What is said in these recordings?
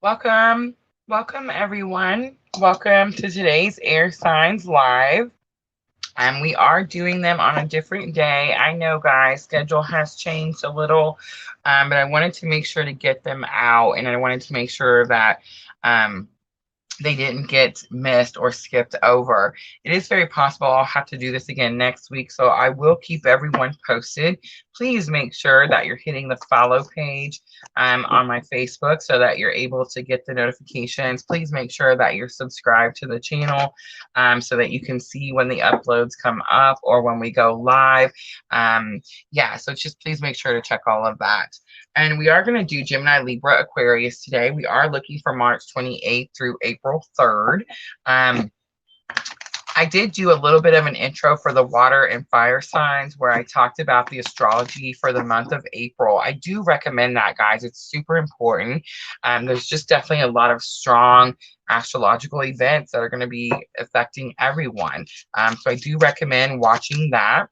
Welcome, welcome everyone. Welcome to today's Air Signs Live. We are doing them on a different day. I know, guys, schedule has changed a little, but I wanted to make sure to get them out, and I wanted to make sure that um, they didn't get missed or skipped over. It is very possible I'll have to do this again next week, so I will keep everyone posted. Please make sure that you're hitting the follow page on my Facebook so that you're able to get the notifications. Please make sure that you're subscribed to the channel so that you can see when the uploads come up or when we go live. Yeah, so just please make sure to check all of that. And we are going to do Gemini, Libra, Aquarius today. We are looking for March 28th through April 3rd. I did do a little bit of an intro for the water and fire signs where I talked about the astrology for the month of April. I do recommend that, guys. It's super important. There's just definitely a lot of strong astrological events that are going to be affecting everyone. So I do recommend watching that.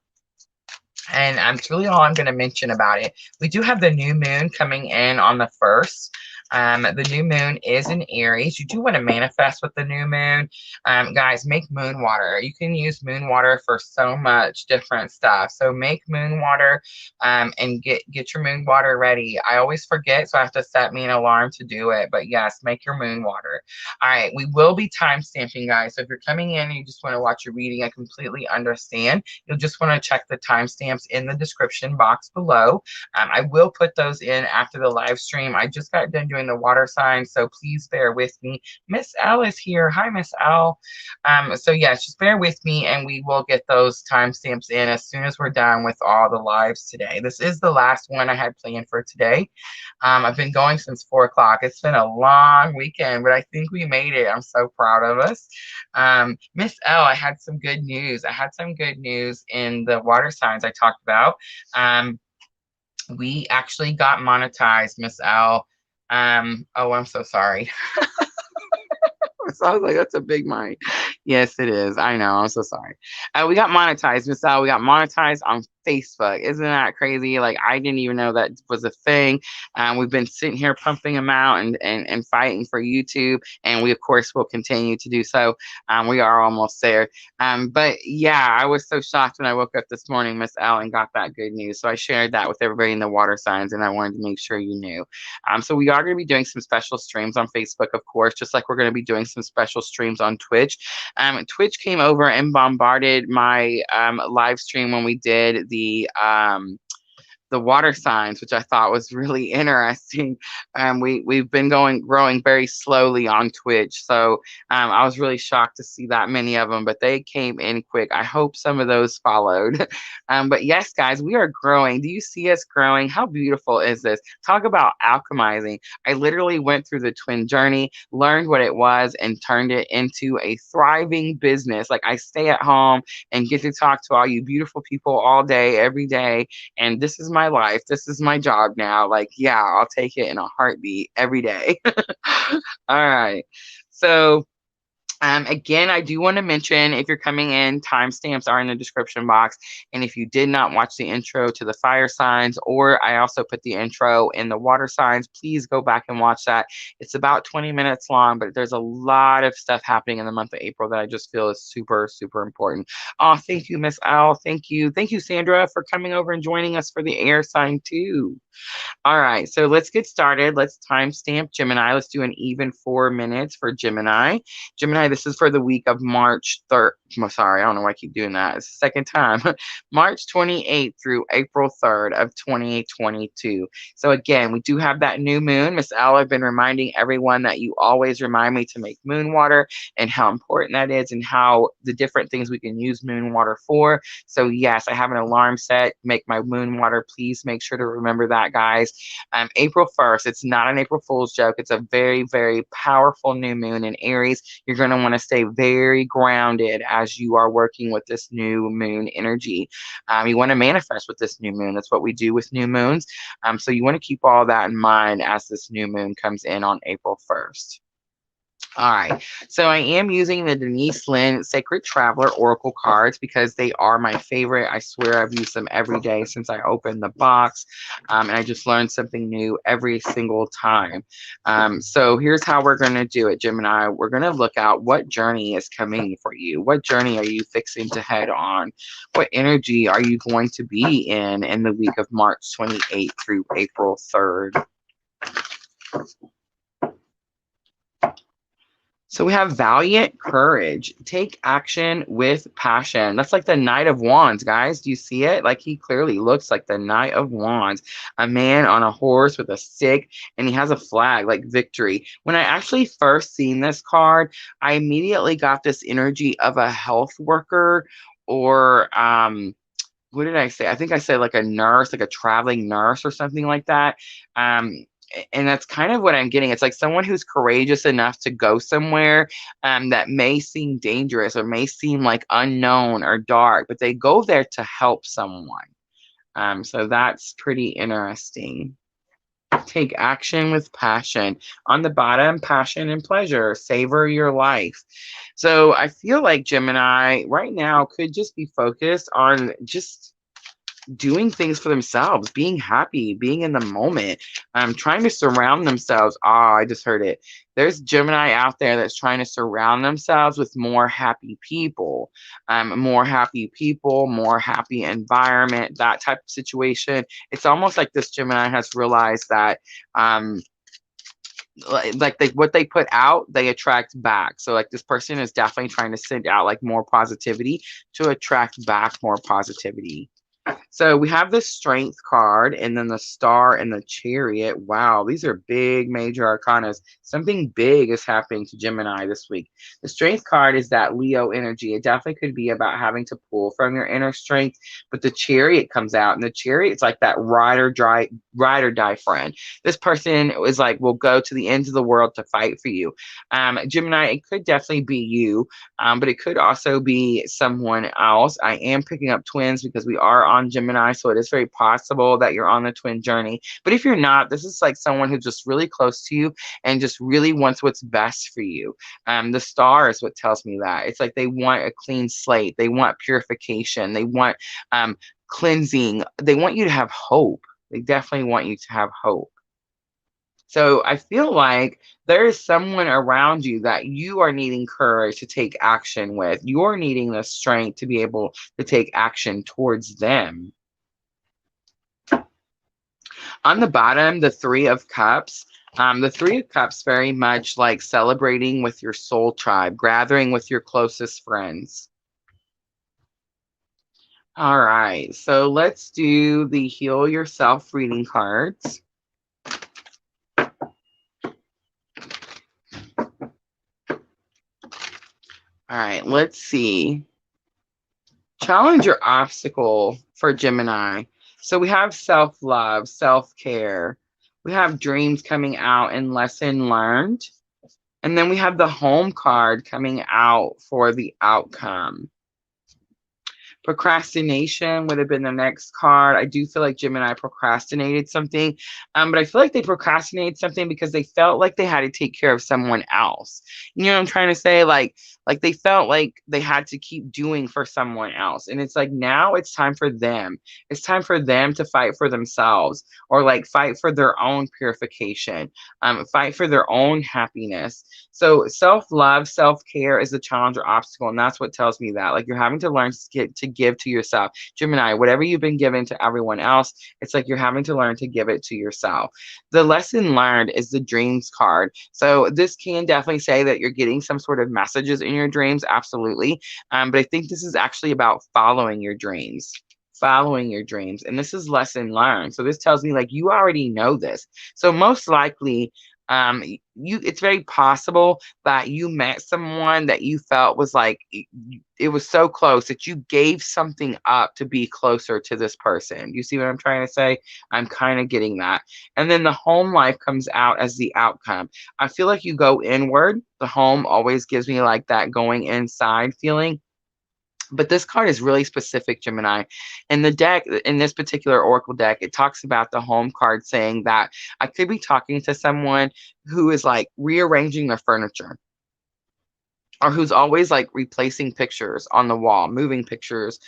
And it's really all I'm going to mention about it. We do have the new moon coming in on the 1st. The new moon is in Aries. You do want to manifest with the new moon. Guys, make moon water. You can use moon water for so much different stuff. So make moon water and get your moon water ready. I always forget, so I have to set me an alarm to do it. But yes, make your moon water. All right, we will be time stamping, guys. So if you're coming in and you just want to watch a reading, I completely understand. You'll just want to check the timestamps in the description box below. I will put those in after the live stream. I just got done doing the water signs, so please bear with me. Miss L is here. Hi, Miss L. So yes, just bear with me, and we will get those timestamps in as soon as we're done with all the lives today. This is the last one I had planned for today. I've been going since 4 o'clock. It's been a long weekend, but I think we made it. I'm so proud of us. Miss L, I had some good news. I had some good news in the water signs I talked about. We actually got monetized, Miss L. Oh, I'm so sorry. So I was like, that's a big mind. Yes, it is. I know. I'm so sorry. We got monetized, Miss Al. We got monetized on Facebook. Isn't that crazy? Like, I didn't even know that was a thing. We've been sitting here pumping them out and fighting for YouTube. And we, of course, will continue to do so. We are almost there. But yeah, I was so shocked when I woke up this morning, Miss Al, and got that good news. So I shared that with everybody in the water signs, and I wanted to make sure you knew. So we are going to be doing some special streams on Facebook, of course, just like we're going to be doing some special streams on Twitch. Twitch came over and bombarded my live stream when we did the water signs, which I thought was really interesting. We've been growing very slowly on Twitch, so I was really shocked to see that many of them, but they came in quick. I hope some of those followed. But yes, guys, we are growing. Do you see us growing? How beautiful is this? Talk about alchemizing. I literally went through the twin journey, learned what it was, and turned it into a thriving business. Like, I stay at home and get to talk to all you beautiful people all day, every day, and this is my life. This is my job now. Like, yeah, I'll take it in a heartbeat every day. All right. So again, I do want to mention, if you're coming in, timestamps are in the description box. And if you did not watch the intro to the fire signs, or I also put the intro in the water signs, please go back and watch that. It's about 20 minutes long, but there's a lot of stuff happening in the month of April that I just feel is super, super important. Oh, thank you, Miss Al. Thank you. Thank you, Sandra, for coming over and joining us for the air sign too. All right, so let's get started. Let's timestamp Gemini. Let's do an even 4 minutes for Gemini. Gemini, this is for the week of March 3rd. I'm sorry, I don't know why I keep doing that. It's the second time. March 28th through April 3rd of 2022. So again, we do have that new moon. Miss Al, I've been reminding everyone that you always remind me to make moon water and how important that is and how the different things we can use moon water for. So yes, I have an alarm set. Make my moon water. Please make sure to remember that, guys. April 1st, it's not an April Fool's joke. It's a very, very powerful new moon in Aries. You're going to want to stay very grounded as you are working with this new moon energy. You want to manifest with this new moon. That's what we do with new moons. So you want to keep all that in mind as this new moon comes in on April 1st. All right. So I am using the Denise Lynn Sacred Traveler Oracle cards because they are my favorite. I swear I've used them every day since I opened the box. And I just learned something new every single time. So here's how we're going to do it, Gemini. We're going to look at what journey is coming for you. What journey are you fixing to head on? What energy are you going to be in the week of March 28th through April 3rd? So we have valiant courage. Take action with passion. That's like the Knight of Wands, guys. Do you see it? Like he clearly looks like the Knight of Wands, a man on a horse with a stick, and he has a flag like victory. When I actually first seen this card, I immediately got this energy of a health worker or what did I say? I think I said like a nurse, like a traveling nurse or something like that. And that's kind of what I'm getting. It's like someone who's courageous enough to go somewhere that may seem dangerous or may seem like unknown or dark, but they go there to help someone. So that's pretty interesting. Take action with passion. On the bottom, passion and pleasure. Savor your life. So I feel like Gemini right now could just be focused on just doing things for themselves, being happy, being in the moment, trying to surround themselves. Oh, I just heard it. There's Gemini out there that's trying to surround themselves with more happy people, more happy environment, that type of situation. It's almost like this Gemini has realized that what they put out, they attract back. So like this person is definitely trying to send out like more positivity to attract back more positivity. So we have the Strength card and then the Star and the Chariot. Wow, these are big major arcanas. Something big is happening to Gemini this week. The Strength card is that Leo energy. It definitely could be about having to pull from your inner strength, but the Chariot comes out, and the Chariot's like that ride or die friend. This person is like, will go to the ends of the world to fight for you. Gemini, it could definitely be you, but it could also be someone else. I am picking up twins because we are on Gemini, so it is very possible that you're on the twin journey. But if you're not, this is like someone who's just really close to you and just really wants what's best for you. The Star is what tells me that. It's like they want a clean slate. They want purification. They want cleansing. They want you to have hope. They definitely want you to have hope. So I feel like there is someone around you that you are needing courage to take action with. You're needing the strength to be able to take action towards them. On the bottom, the Three of Cups. The Three of Cups very much like celebrating with your soul tribe, gathering with your closest friends. All right, so let's do the Heal Yourself reading cards. All right, let's see. Challenge your obstacle for Gemini. So we have self-love, self-care. We have dreams coming out and lesson learned. And then we have the Home card coming out for the outcome. Procrastination would have been the next card. I do feel like Gemini procrastinated something, but I feel like they procrastinated something because they felt like they had to take care of someone else. You know what I'm trying to say? Like they felt like they had to keep doing for someone else. And it's like now it's time for them. It's time for them to fight for themselves or like fight for their own purification, fight for their own happiness. So self-love, self-care is the challenge or obstacle. And that's what tells me that. Like you're having to learn to give to yourself. Gemini, whatever you've been given to everyone else, it's like you're having to learn to give it to yourself. The lesson learned is the dreams card. So this can definitely say that you're getting some sort of messages in your dreams. Absolutely. But I think this is actually about following your dreams. Following your dreams. And this is lesson learned. So this tells me like you already know this. So most likely it's very possible that you met someone that you felt was like it was so close that you gave something up to be closer to this person. You see what I'm trying to say? I'm kind of getting that. And then the home life comes out as the outcome. I feel like you go inward. The home always gives me like that going inside feeling. But this card is really specific, Gemini. In the deck, in this particular Oracle deck, it talks about the home card saying that I could be talking to someone who is like rearranging their furniture. or who's always like replacing pictures on the wall, moving pictures.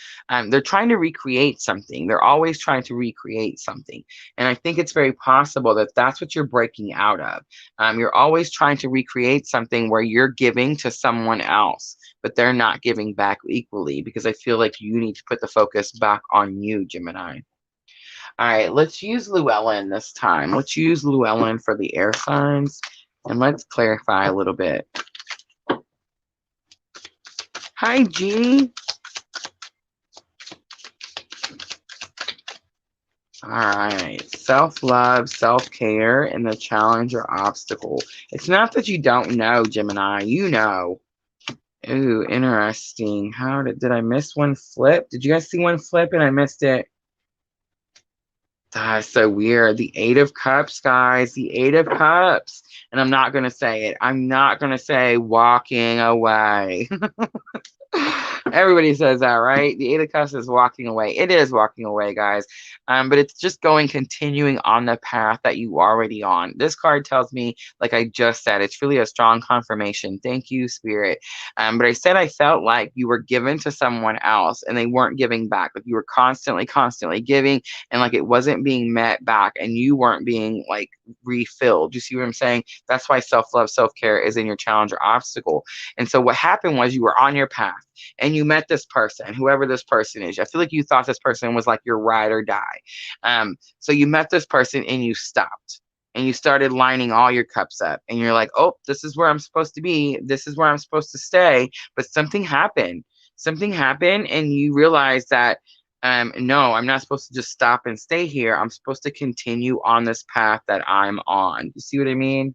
They're trying to recreate something. They're always trying to recreate something. And I think it's very possible that that's what you're breaking out of. You're always trying to recreate something where you're giving to someone else, but they're not giving back equally, because I feel like you need to put the focus back on you, Gemini. All right, let's use Llewellyn this time. Let's use Llewellyn for the air signs, and let's clarify a little bit. Hi, Jeannie. All right, self-love, self-care, and the challenge or obstacle. It's not that you don't know, Gemini. You know. Ooh, interesting. Did I miss one flip? Did you guys see one flip and I missed it? That's so weird. The Eight of Cups, guys. The Eight of Cups. And I'm not going to say it. I'm not going to say walking away. Everybody says that, right? The Eight of Cups is walking away. It is walking away, guys. But it's just continuing on the path that you are already on. This card tells me, like I just said, it's really a strong confirmation. Thank you, Spirit. But I said I felt like you were given to someone else and they weren't giving back. Like you were constantly giving, and like it wasn't being met back, and you weren't being like refilled. You see what I'm saying? That's why self-love, self-care is in your challenge or obstacle. And so what happened was you were on your path and you met this person, whoever this person is. I feel like you thought this person was like your ride or die. So you met this person and you stopped and you started lining all your cups up and you're like, oh, this is where I'm supposed to be. This is where I'm supposed to stay. But something happened. Something happened and you realized that, no, I'm not supposed to just stop and stay here. I'm supposed to continue on this path that I'm on. You see what I mean?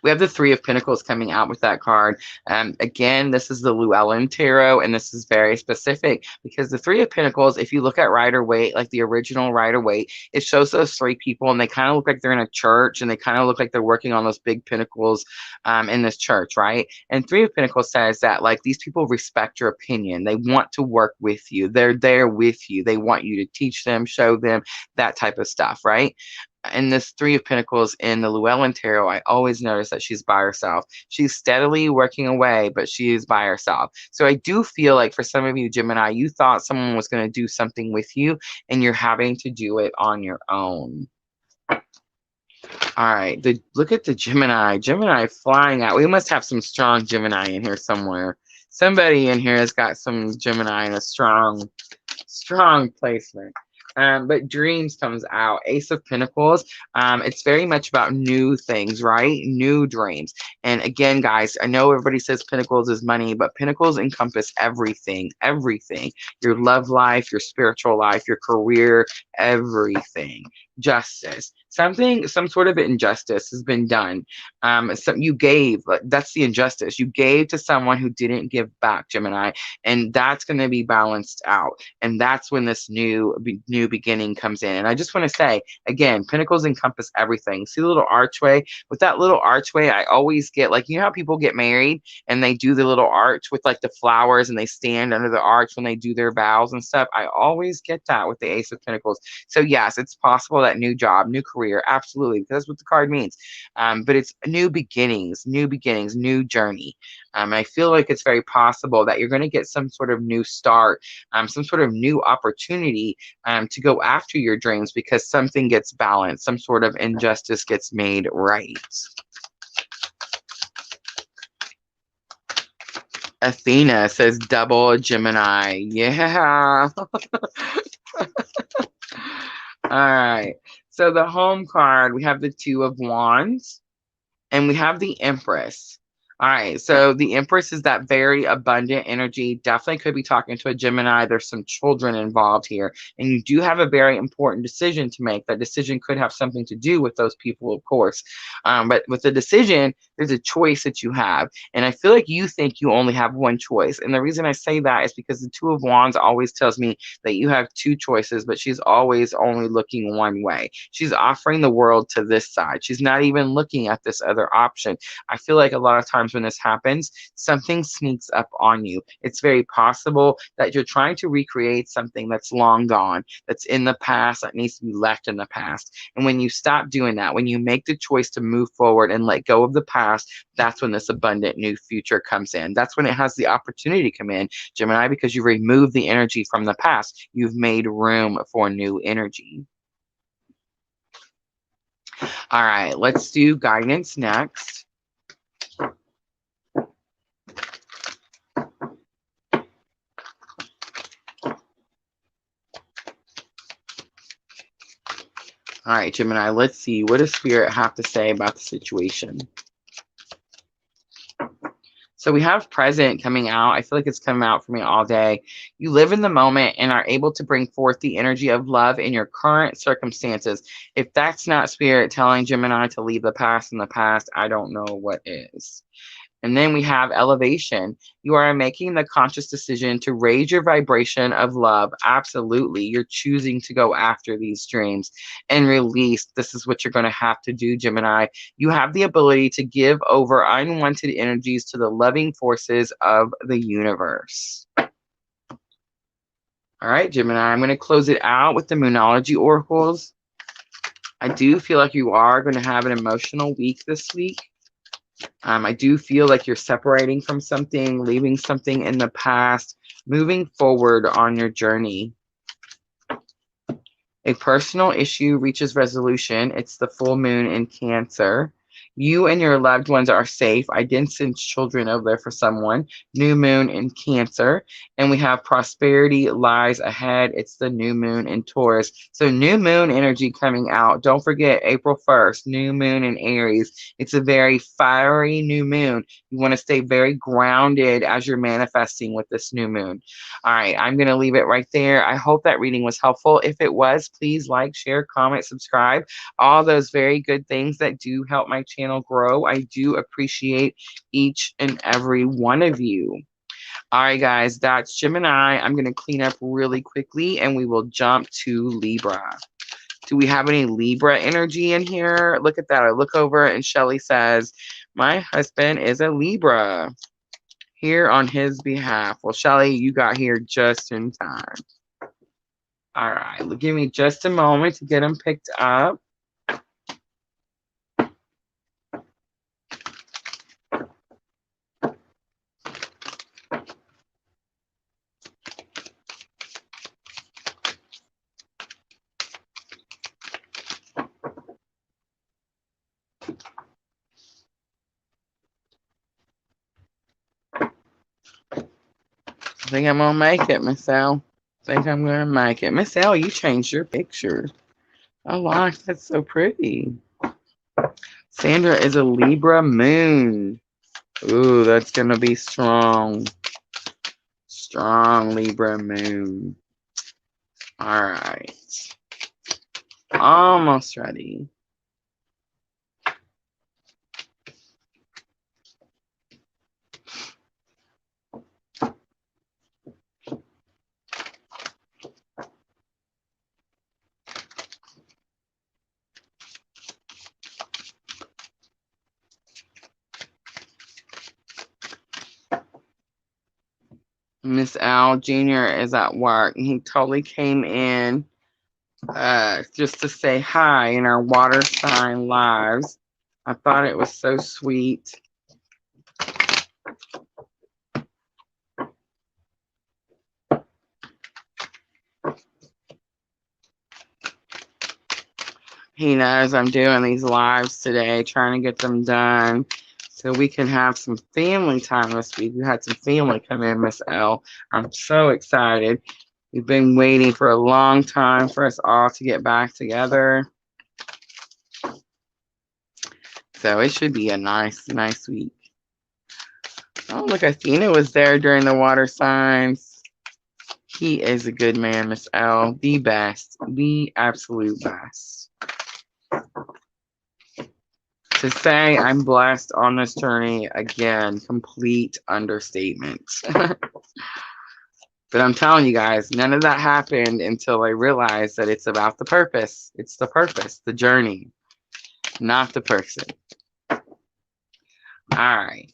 We have the Three of Pentacles coming out with that card. Again, this is the Llewellyn Tarot, and this is very specific because the Three of Pentacles, if you look at Rider-Waite, like the original Rider-Waite, it shows those three people, and they kind of look like they're in a church, and they kind of look like they're working on those big pentacles in this church, right? And Three of Pentacles says that, like, these people respect your opinion. They want to work with you. They're there with you. They want you to teach them, show them, that type of stuff, right? And this Three of Pentacles in the Llewellyn Tarot, I always notice that she's by herself. She's steadily working away, but she is by herself. So I do feel like for some of you, Gemini, you thought someone was going to do something with you, and you're having to do it on your own. All right, look at the Gemini. Gemini flying out. We must have some strong Gemini in here somewhere. Somebody in here has got some Gemini in a strong placement. But dreams comes out. Ace of Pentacles. It's very much about new things, right? New dreams. And again, guys, I know everybody says Pentacles is money, but Pentacles encompass everything, everything. Your love life, your spiritual life, your career, everything. Justice. Some sort of injustice has been done. You gave, that's the injustice. You gave to someone who didn't give back, Gemini, and that's going to be balanced out. And that's when this new beginning comes in. And I just want to say, again, Pentacles encompass everything. See the little archway? With that little archway, I always get, like, you know how people get married and they do the little arch with like the flowers and they stand under the arch when they do their vows and stuff? I always get that with the Ace of Pentacles. So yes, it's possible that new job, new career, absolutely, because that's what the card means. But it's new beginnings, new journey. I feel like it's very possible that you're going to get some sort of new start, some sort of new opportunity to go after your dreams because something gets balanced, some sort of injustice gets made right. Athena says double Gemini. Yeah. All right. So the home card, we have the Two of Wands and we have the Empress. All right, so the Empress is that very abundant energy. Definitely could be talking to a Gemini. There's some children involved here. And you do have a very important decision to make. That decision could have something to do with those people, of course. But with the decision, there's a choice that you have. And I feel like you think you only have one choice. And the reason I say that is because the Two of Wands always tells me that you have two choices, but she's always only looking one way. She's offering the world to this side. She's not even looking at this other option. I feel like a lot of times times when this happens, something sneaks up on you. It's very possible that you're trying to recreate something that's long gone, that's in the past, that needs to be left in the past. And when you stop doing that, when you make the choice to move forward and let go of the past, that's when this abundant new future comes in. That's when it has the opportunity to come in, Gemini, because you removed the energy from the past. You've made room for new energy. All right, let's do guidance next. All right, Gemini, let's see. What does Spirit have to say about the situation? So we have present coming out. I feel like it's coming out for me all day. You live in the moment and are able to bring forth the energy of love in your current circumstances. If that's not Spirit telling Gemini to leave the past in the past, I don't know what is. And then we have elevation. You are making the conscious decision to raise your vibration of love. Absolutely. You're choosing to go after these dreams and release. This is what you're going to have to do, Gemini. You have the ability to give over unwanted energies to the loving forces of the universe. All right, Gemini, I'm going to close it out with the Moonology oracles. I do feel like you are going to have an emotional week this week. I do feel like you're separating from something, leaving something in the past, moving forward on your journey. A personal issue reaches resolution. It's the full moon in Cancer. You and your loved ones are safe. I did send children over there for someone. New moon in Cancer. And we have prosperity lies ahead. It's the new moon in Taurus. So new moon energy coming out. Don't forget April 1st, new moon in Aries. It's a very fiery new moon. You want to stay very grounded as you're manifesting with this new moon. All right, I'm going to leave it right there. I hope that reading was helpful. If it was, please like, share, comment, subscribe. All those very good things that do help my channel grow. I do appreciate each and every one of you. All right, guys, that's Gemini. I'm going to clean up really quickly and we will jump to Libra. Do we have any Libra energy in here? Look at that. I look over and Shelly says, my husband is a Libra. Here on his behalf. Well, Shelly, you got here just in time. All right, give me just a moment to get them picked up. I think I'm gonna make it, Miss L. I think I'm gonna make it. Miss L, you changed your picture. I like that's so pretty. Sandra is a Libra moon. Ooh, that's gonna be strong. Strong Libra moon. All right. Almost ready. Miss Al Jr. is at work. He totally came in just to say hi in our water sign lives. I thought it was so sweet. He knows I'm doing these lives today, trying to get them done so we can have some family time this week. We had some family come in, Miss L. I'm so excited. We've been waiting for a long time for us all to get back together. So it should be a nice week. Oh, look, Athena was there during the water signs. He is a good man, Miss L. The best. The absolute best. To say I'm blessed on this journey, again, complete understatement. But I'm telling you guys, none of that happened until I realized that it's about the purpose. It's the purpose, the journey, not the person. All right.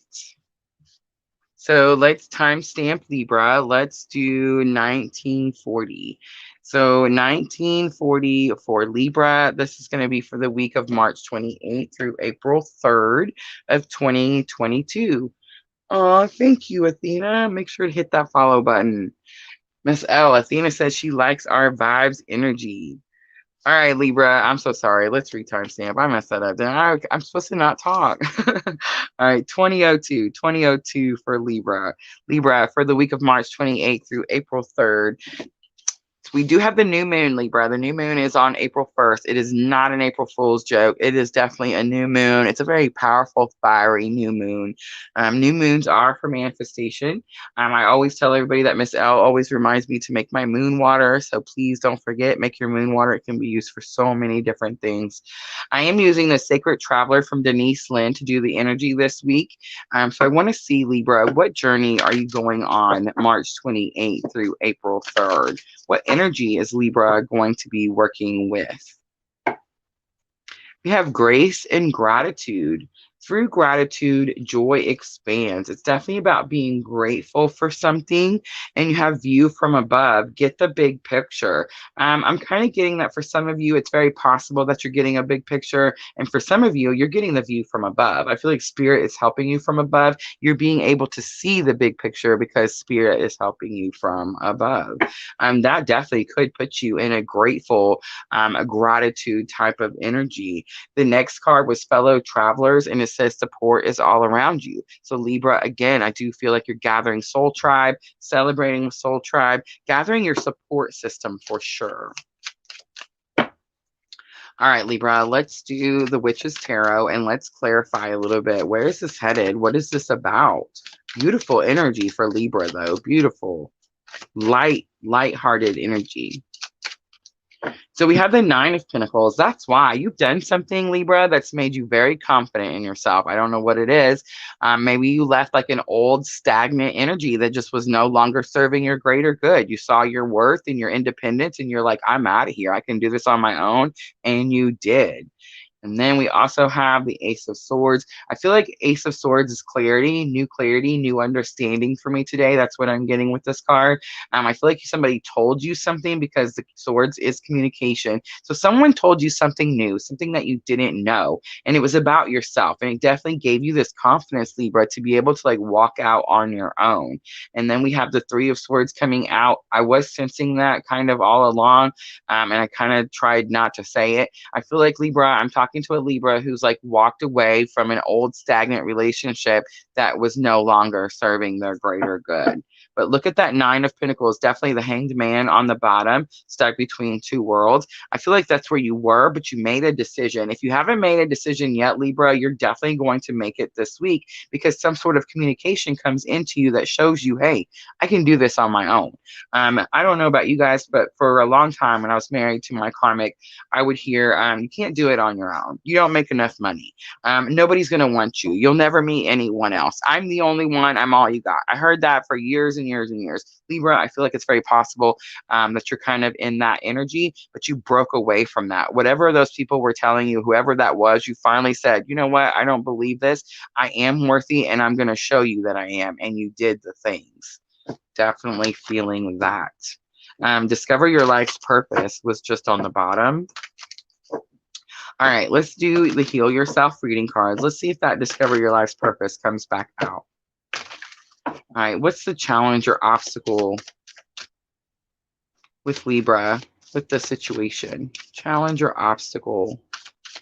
So let's timestamp Libra. Let's do 1940. So 1940 for Libra. This is going to be for the week of March 28th through April 3rd of 2022. Oh, thank you, Athena. Make sure to hit that follow button. Miss L, Athena says she likes our vibes energy. All right, Libra, I'm so sorry. Let's retimestamp. I messed that up. Then I'm supposed to not talk. All right, 2002 for Libra. Libra for the week of March 28th through April 3rd. We do have the new moon, Libra. The new moon is on April 1st. It is not an April Fool's joke. It is definitely a new moon. It's a very powerful, fiery new moon. New moons are for manifestation. I always tell everybody that Miss L always reminds me to make my moon water. So please don't forget, make your moon water. It can be used for so many different things. I am using the Sacred Traveler from Denise Lynn to do the energy this week. So I want to see, Libra, what journey are you going on March 28th through April 3rd? What energy is Libra going to be working with? We have grace and gratitude. Through gratitude, joy expands. It's definitely about being grateful for something, and you have view from above. Get the big picture. I'm kind of getting that for some of you, it's very possible that you're getting a big picture, and for some of you, you're getting the view from above. I feel like Spirit is helping you from above. You're being able to see the big picture because Spirit is helping you from above. That definitely could put you in a grateful, a gratitude type of energy. The next card was Fellow Travelers, and it says support is all around you. So Libra, again, I do feel like you're gathering Soul Tribe, celebrating with Soul Tribe, gathering your support system for sure. All right, Libra, let's do the Witch's Tarot and let's clarify a little bit. Where is this headed? What is this about? Beautiful energy for Libra, though. Beautiful, light-hearted energy. So we have the Nine of Pentacles. That's why you've done something, Libra, that's made you very confident in yourself. I don't know what it is. Maybe you left like an old stagnant energy that just was no longer serving your greater good. You saw your worth and your independence and you're like, I'm out of here. I can do this on my own. And you did. And then we also have the Ace of Swords. I feel like Ace of Swords is clarity, new understanding for me today. That's what I'm getting with this card. I feel like somebody told you something because the Swords is communication. So someone told you something new, something that you didn't know, and it was about yourself. And it definitely gave you this confidence, Libra, to be able to like walk out on your own. And then we have the Three of Swords coming out. I was sensing that kind of all along, and I kind of tried not to say it. I feel like Libra, I'm talking to a Libra who's like walked away from an old stagnant relationship that was no longer serving their greater good. But look at that Nine of Pentacles, definitely the Hanged Man on the bottom, stuck between two worlds. I feel like that's where you were, but you made a decision. If you haven't made a decision yet, Libra, you're definitely going to make it this week because some sort of communication comes into you that shows you, hey, I can do this on my own. I don't know about you guys, but for a long time when I was married to my karmic, I would hear, you can't do it on your own. You don't make enough money. Nobody's going to want you. You'll never meet anyone else. I'm the only one. I'm all you got. I heard that for years and years and years. Libra, I feel like it's very possible that you're kind of in that energy, but you broke away from that. Whatever those people were telling you, whoever that was, you finally said, you know what? I don't believe this. I am worthy and I'm going to show you that I am. And you did the things. Definitely feeling that. Discover your life's purpose was just on the bottom. All right, let's do the Heal Yourself reading cards. Let's see if that Discover Your Life's Purpose comes back out. All right, what's the challenge or obstacle with Libra with the situation? Challenge or obstacle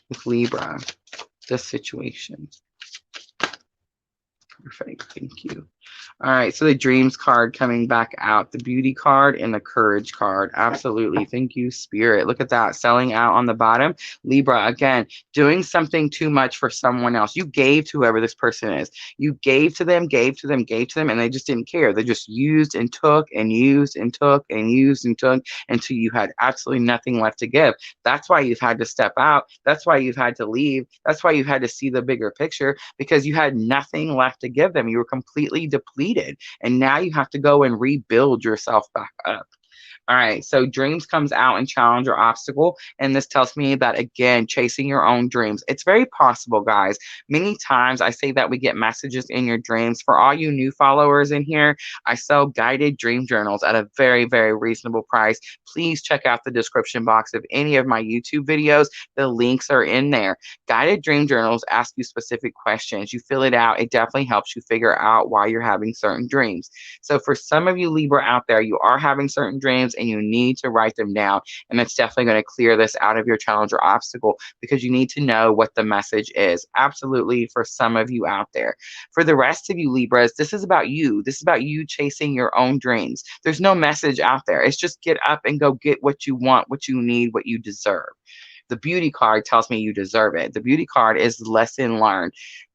with Libra, this situation. Perfect, thank you. All right, so the Dreams card coming back out, the Beauty card and the Courage card. Absolutely. Thank you, Spirit. Look at that, selling out on the bottom. Libra, again, doing something too much for someone else. You gave to whoever this person is. You gave to them, and they just didn't care. They just used and took and used and took and used and took until you had absolutely nothing left to give. That's why you've had to step out. That's why you've had to leave. That's why you've had to see the bigger picture because you had nothing left to give them. You were completely depleted. And now you have to go and rebuild yourself back up. All right, so dreams comes out in challenge or obstacle, and this tells me that again, chasing your own dreams. It's very possible, guys. Many times I say that we get messages in your dreams. For all you new followers in here, I sell guided dream journals at a very, very reasonable price. Please check out the description box of any of my YouTube videos. The links are in there. Guided dream journals ask you specific questions. You fill it out. It definitely helps you figure out why you're having certain dreams. So for some of you Libra out there, you are having certain dreams and you need to write them down. And that's definitely going to clear this out of your challenge or obstacle because you need to know what the message is. Absolutely, for some of you out there. For the rest of you Libras, this is about you. This is about you chasing your own dreams. There's no message out there. It's just get up and go get what you want, what you need, what you deserve. The beauty card tells me you deserve it. The beauty card is lesson learned.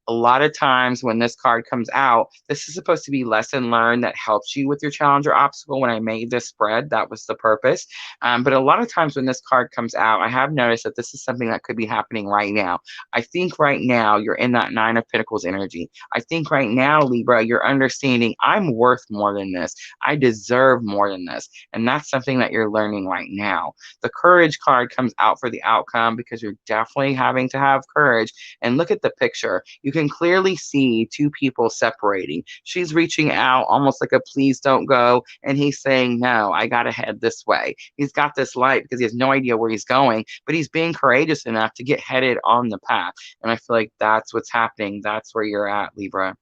A lot of times when this card comes out, this is supposed to be lesson learned that helps you with your challenge or obstacle. When I made this spread, that was the purpose. But a lot of times when this card comes out, I have noticed that this is something that could be happening right now. I think right now you're in that Nine of Pentacles energy. I think right now, Libra, you're understanding I'm worth more than this. I deserve more than this. And that's something that you're learning right now. The courage card comes out for the outcome because you're definitely having to have courage. And look at the picture. You can clearly see two people separating. She's reaching out almost like a please don't go. And he's saying, no, I got to head this way. He's got this light because he has no idea where he's going, but he's being courageous enough to get headed on the path. And I feel like that's what's happening. That's where you're at, Libra.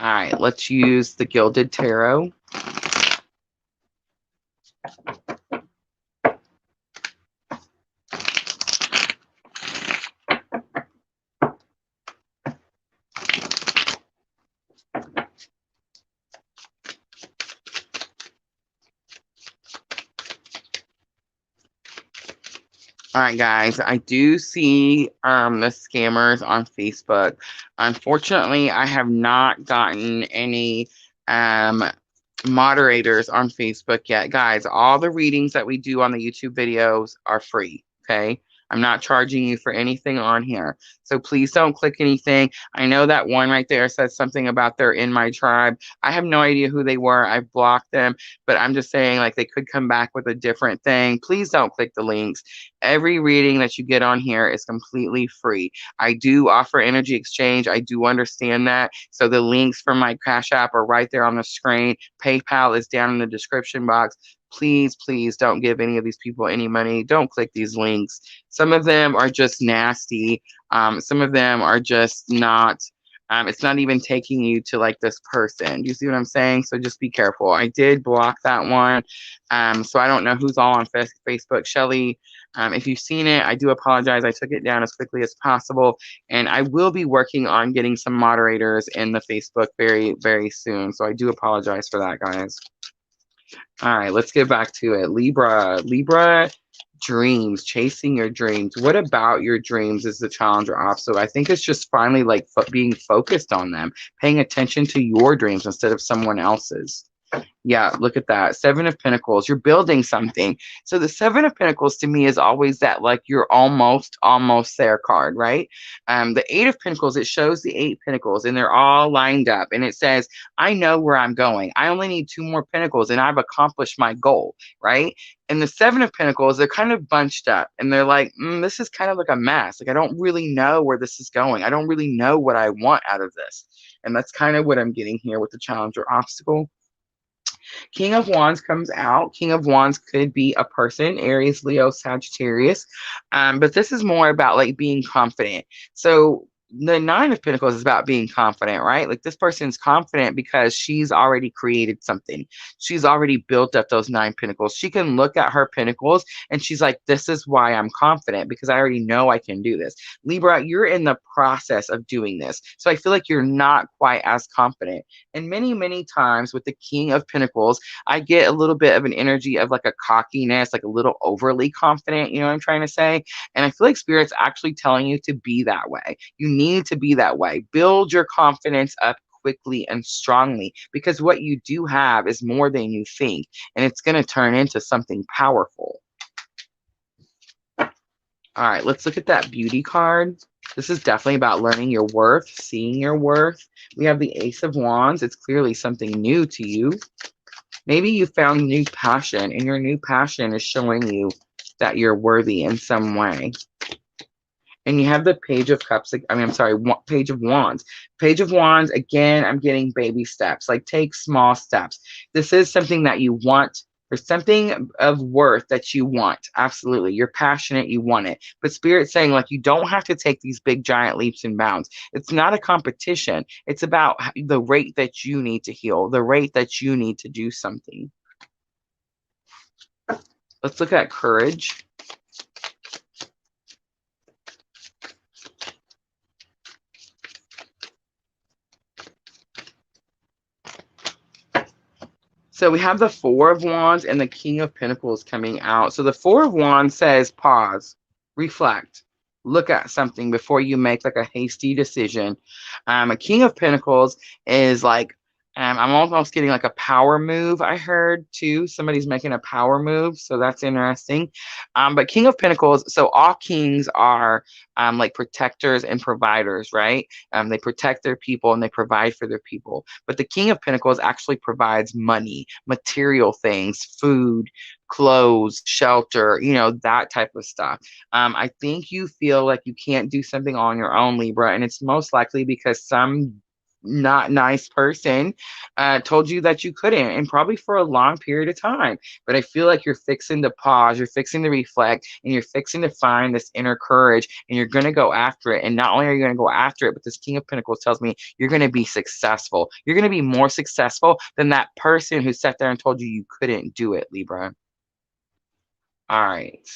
All right, let's use the Gilded Tarot. All right, guys, I do see the scammers on Facebook. Unfortunately, I have not gotten any moderators on Facebook yet. Guys, all the readings that we do on the YouTube videos are free, okay? I'm not charging you for anything on here. So please don't click anything. I know that one right there says something about they're in my tribe. I have no idea who they were. I've blocked them, but I'm just saying like they could come back with a different thing. Please don't click the links. Every reading that you get on here is completely free. I do offer energy exchange. I do understand that. So the links for my Cash App are right there on the screen. PayPal is down in the description box. Please, please don't give any of these people any money. Don't click these links. Some of them are just nasty. Some of them are just not, it's not even taking you to like this person. Do you see what I'm saying? So just be careful. I did block that one. So I don't know who's all on Facebook. Shelly, if you've seen it, I do apologize. I took it down as quickly as possible. And I will be working on getting some moderators in the Facebook very, very soon. So I do apologize for that, guys. All right, let's get back to it. Libra dreams, chasing your dreams. What about your dreams is the challenge or obstacle? I think it's just finally like being focused on them, paying attention to your dreams instead of someone else's. Yeah, look at that. Seven of Pentacles. You're building something. So the Seven of Pentacles to me is always that like you're almost there card, right? The Eight of Pentacles, it shows the 8 Pentacles and they're all lined up. And it says, I know where I'm going. I only need 2 more Pentacles and I've accomplished my goal, right? And the Seven of Pentacles, they're kind of bunched up and they're like, this is kind of like a mess. Like, I don't really know where this is going. I don't really know what I want out of this. And that's kind of what I'm getting here with the challenge or obstacle. King of Wands comes out. King of Wands could be a person, Aries, Leo, Sagittarius. But this is more about like being confident. So the Nine of Pentacles is about being confident, right? Like this person's confident because she's already created something. She's already built up those 9 Pentacles. She can look at her Pentacles and she's like, this is why I'm confident because I already know I can do this. Libra, you're in the process of doing this. So I feel like you're not quite as confident. And many, many times with the King of Pentacles, I get a little bit of an energy of like a cockiness, like a little overly confident, you know what I'm trying to say? And I feel like Spirit's actually telling you to be that way. You need to be that way. Build your confidence up quickly and strongly because what you do have is more than you think, and it's going to turn into something powerful. All right, let's look at that beauty card. This is definitely about learning your worth, seeing your worth. We have the Ace of Wands. It's clearly something new to you. Maybe you found new passion, and your new passion is showing you that you're worthy in some way. And you have the Page of Cups. I mean, I'm sorry, Page of Wands. Page of Wands, again, I'm getting baby steps. Like, take small steps. This is something that you want. There's something of worth that you want. Absolutely. You're passionate. You want it. But Spirit's saying, like, you don't have to take these big, giant leaps and bounds. It's not a competition. It's about the rate that you need to heal, the rate that you need to do something. Let's look at courage. So we have the Four of Wands and the King of Pentacles coming out. So the Four of Wands says pause, reflect, look at something before you make like a hasty decision. A King of Pentacles is like, I'm almost getting like a power move. I heard too. Somebody's making a power move. So that's interesting. But King of Pentacles, so all kings are like protectors and providers, right? They protect their people and they provide for their people. But the King of Pentacles actually provides money, material things, food, clothes, shelter, you know, that type of stuff. I think you feel like you can't do something on your own, Libra, and it's most likely because some not nice person told you that you couldn't, and probably for a long period of time. But I feel like you're fixing to pause, you're fixing to reflect, and you're fixing to find this inner courage, and you're going to go after it. And not only are you going to go after it, but this King of Pentacles tells me you're going to be successful. You're going to be more successful than that person who sat there and told you you couldn't do it, Libra. All right.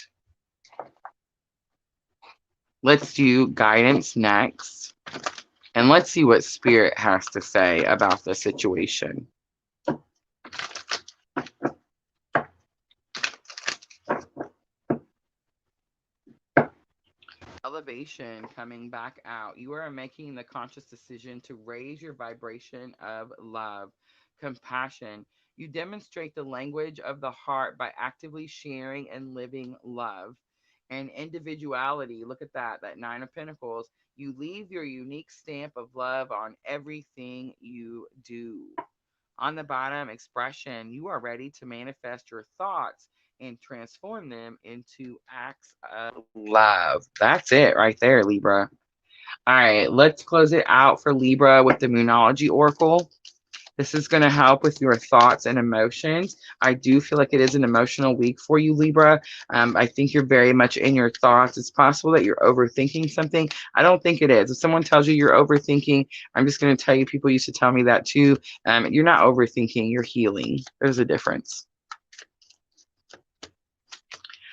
Let's do guidance next. And let's see what Spirit has to say about the situation. Elevation coming back out. You are making the conscious decision to raise your vibration of love, compassion. You demonstrate the language of the heart by actively sharing and living love. And individuality, look at that Nine of Pentacles. You leave your unique stamp of love on everything you do. On the bottom, expression. You are ready to manifest your thoughts and transform them into acts of love. That's it right there, Libra. All right, let's close it out for Libra with the Moonology Oracle. This is going to help with your thoughts and emotions. I do feel like it is an emotional week for you, Libra. I think you're very much in your thoughts. It's possible that you're overthinking something. I don't think it is. If someone tells you you're overthinking, I'm just going to tell you, people used to tell me that too. You're not overthinking, you're healing. There's a difference.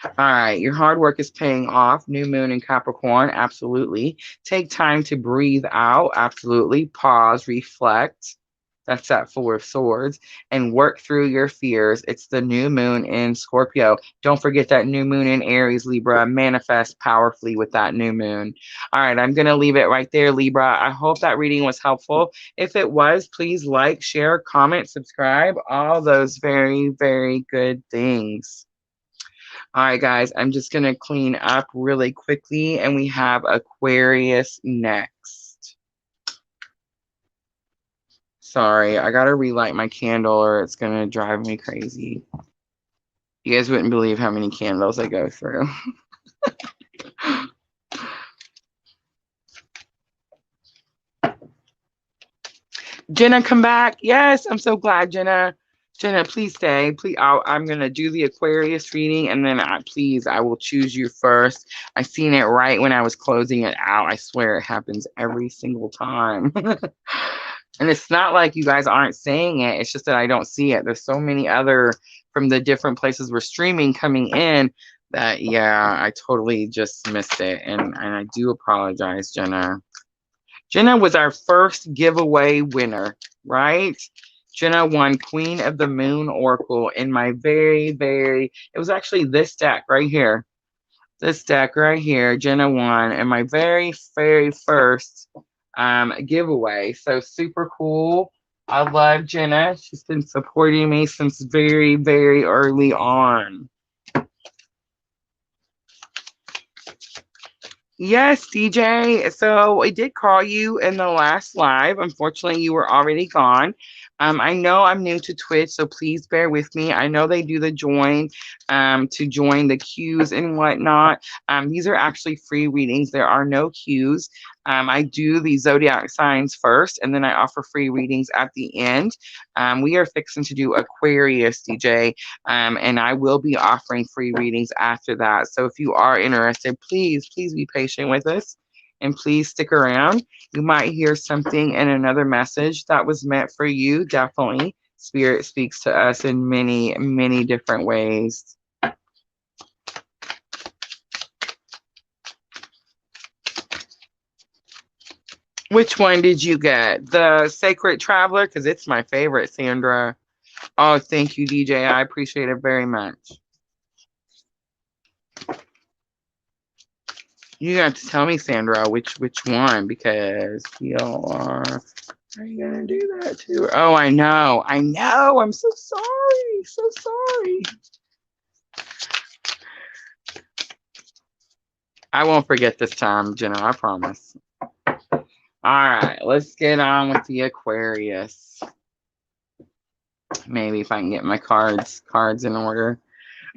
All right, your hard work is paying off. New moon in Capricorn, absolutely. Take time to breathe out, absolutely. Pause, reflect. That's that Four of Swords. And work through your fears. It's the new moon in Scorpio. Don't forget that new moon in Aries, Libra. Manifest powerfully with that new moon. All right, I'm going to leave it right there, Libra. I hope that reading was helpful. If it was, please like, share, comment, subscribe. All those very, very good things. All right, guys, I'm just going to clean up really quickly, and we have Aquarius next. Sorry, I got to relight my candle or it's going to drive me crazy. You guys wouldn't believe how many candles I go through. Jenna, come back. Yes, I'm so glad, Jenna. Jenna, please stay. Please, I'm going to do the Aquarius reading, and then I will choose you first. I seen it right when I was closing it out. I swear it happens every single time. And it's not like you guys aren't saying it. It's just that I don't see it. There's so many other from the different places we're streaming coming in that, yeah, I totally just missed it. And I do apologize, Jenna. Jenna was our first giveaway winner, right? Jenna won Queen of the Moon Oracle in my it was actually this deck right here. This deck right here, Jenna won in my very first giveaway. So super cool. I love Jenna. She's been supporting me since very, very early on. Yes, DJ. So I did call you in the last live. Unfortunately, you were already gone. I know I'm new to Twitch, so please bear with me. I know they do the join to join the queues and whatnot. These are actually free readings. There are no queues. I do the zodiac signs first, and then I offer free readings at the end. We are fixing to do Aquarius, DJ, and I will be offering free readings after that. So if you are interested, please be patient with us and please stick around. You might hear something in another message that was meant for you. Definitely. Spirit speaks to us in many different ways. Which one did you get? The Sacred Traveler? Because it's my favorite, Sandra. Oh, thank you, DJ. I appreciate it very much. You have to tell me, Sandra, which one, because are you gonna do that too? Oh, I know. I'm so sorry. I won't forget this time, Jenna. I promise. All right, let's get on with the Aquarius. Maybe if I can get my cards in order.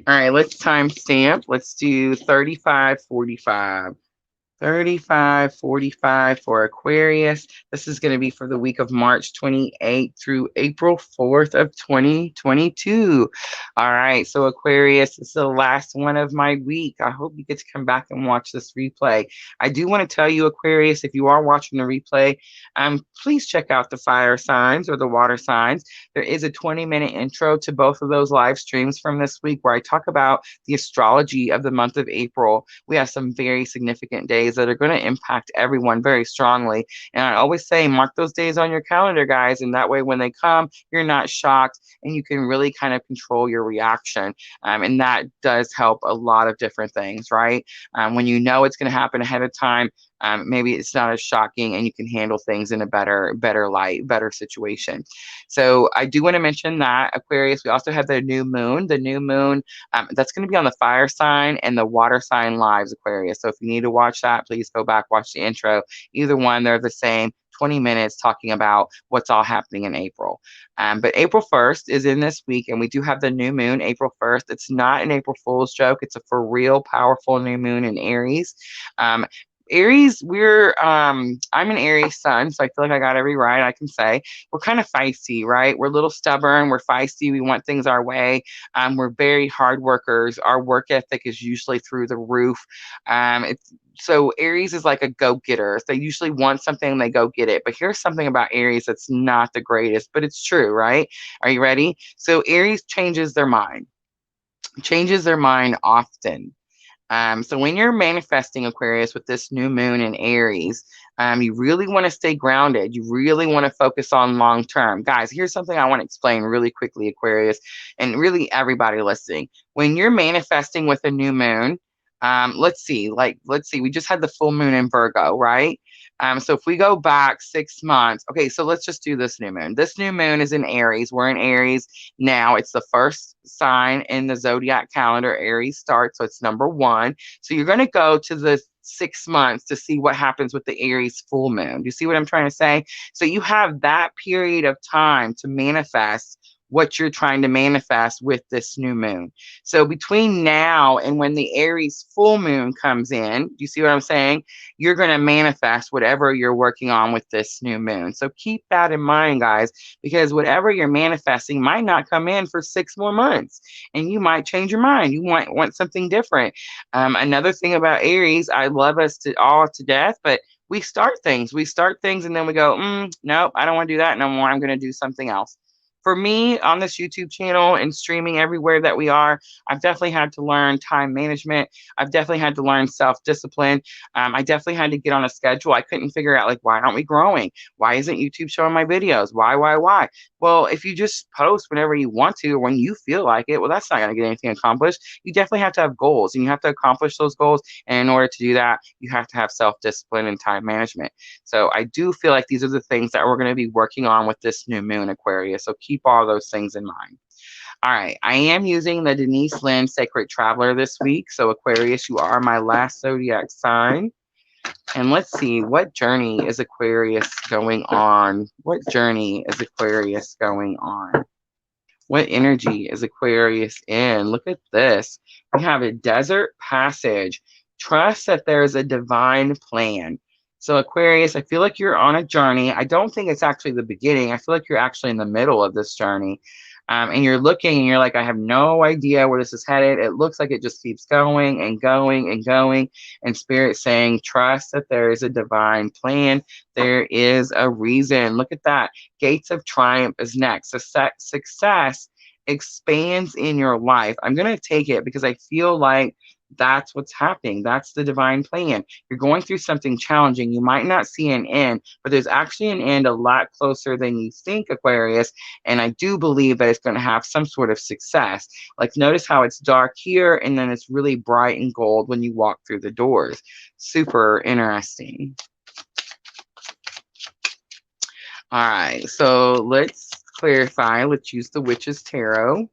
All right, let's timestamp. Let's do 3545. 3545 for Aquarius. This is going to be for the week of March 28th through April 4th of 2022. All right, so Aquarius, this is the last one of my week. I hope you get to come back and watch this replay. I do want to tell you, Aquarius, if you are watching the replay, please check out the fire signs or the water signs. There is a 20-minute intro to both of those live streams from this week where I talk about the astrology of the month of April. We have some very significant days that are going to impact everyone very strongly. And I always say, mark those days on your calendar, guys. And that way, when they come, you're not shocked and you can really kind of control your reaction. And that does help a lot of different things, right? When you know it's going to happen ahead of time, maybe it's not as shocking and you can handle things in a better light, better situation. So I do want to mention that Aquarius, we also have the new moon. The new moon, that's going to be on the fire sign and the water sign lives, Aquarius. So if you need to watch that, please go back, watch the intro. Either one, they're the same. 20 minutes talking about what's all happening in April. But April 1st is in this week, and we do have the new moon, April 1st. It's not an April Fool's joke. It's a for real powerful new moon in Aries. Aries, I'm an Aries sun, so I feel like I got every right I can say. We're kind of feisty, right? We're a little stubborn. We're feisty. We want things our way. We're very hard workers. Our work ethic is usually through the roof. So Aries is like a go-getter. They usually want something and they go get it. But here's something about Aries that's not the greatest, but it's true, right? Are you ready? So Aries changes their mind often. So when you're manifesting, Aquarius, with this new moon in Aries, you really want to stay grounded. You really want to focus on long term. Guys, here's something I want to explain really quickly, Aquarius, and really everybody listening. When you're manifesting with a new moon, let's see, we just had the full moon in Virgo, right? So if we go back 6 months, okay, so let's just do this new moon. This new moon is in Aries. We're in Aries now. It's the first sign in the zodiac calendar. Aries starts, so it's number 1. So you're going to go to the 6 months to see what happens with the Aries full moon. Do you see what I'm trying to say? So you have that period of time to manifest what you're trying to manifest with this new moon. So between now and when the Aries full moon comes in, do you see what I'm saying? You're going to manifest whatever you're working on with this new moon. So keep that in mind, guys, because whatever you're manifesting might not come in for 6 more months, and you might change your mind. You might want something different. Another thing about Aries, I love us all to death, but we start things, and then we go, nope, I don't want to do that no more. I'm going to do something else. For me, on this YouTube channel and streaming everywhere that we are, I've definitely had to learn time management. I've definitely had to learn self-discipline. I definitely had to get on a schedule. I couldn't figure out, like, why aren't we growing? Why isn't YouTube showing my videos? Why? Well, if you just post whenever you want to or when you feel like it, well, that's not going to get anything accomplished. You definitely have to have goals, and you have to accomplish those goals. And in order to do that, you have to have self-discipline and time management. So I do feel like these are the things that we're going to be working on with this new moon, Aquarius. So keep all those things in mind. All right, I am using the Denise Lynn Sacred Traveler this week. So Aquarius, you are my last zodiac sign. And let's see, what journey is Aquarius going on? What journey is Aquarius going on? What energy is Aquarius in? Look at this. We have a desert passage. Trust that there is a divine plan. So Aquarius, I feel like you're on a journey. I don't think it's actually the beginning. I feel like you're actually in the middle of this journey. And you're looking and you're like, I have no idea where this is headed. It looks like it just keeps going and going and going. And Spirit saying, trust that there is a divine plan. There is a reason. Look at that. Gates of Triumph is next. Success expands in your life. I'm going to take it because I feel like that's what's happening. That's the divine plan. You're going through something challenging. You might not see an end, but there's actually an end a lot closer than you think, Aquarius. And I do believe that it's going to have some sort of success. Like, notice how it's dark here and then it's really bright and gold when you walk through the doors. Super interesting. All right, so let's clarify. Let's use the Witch's Tarot.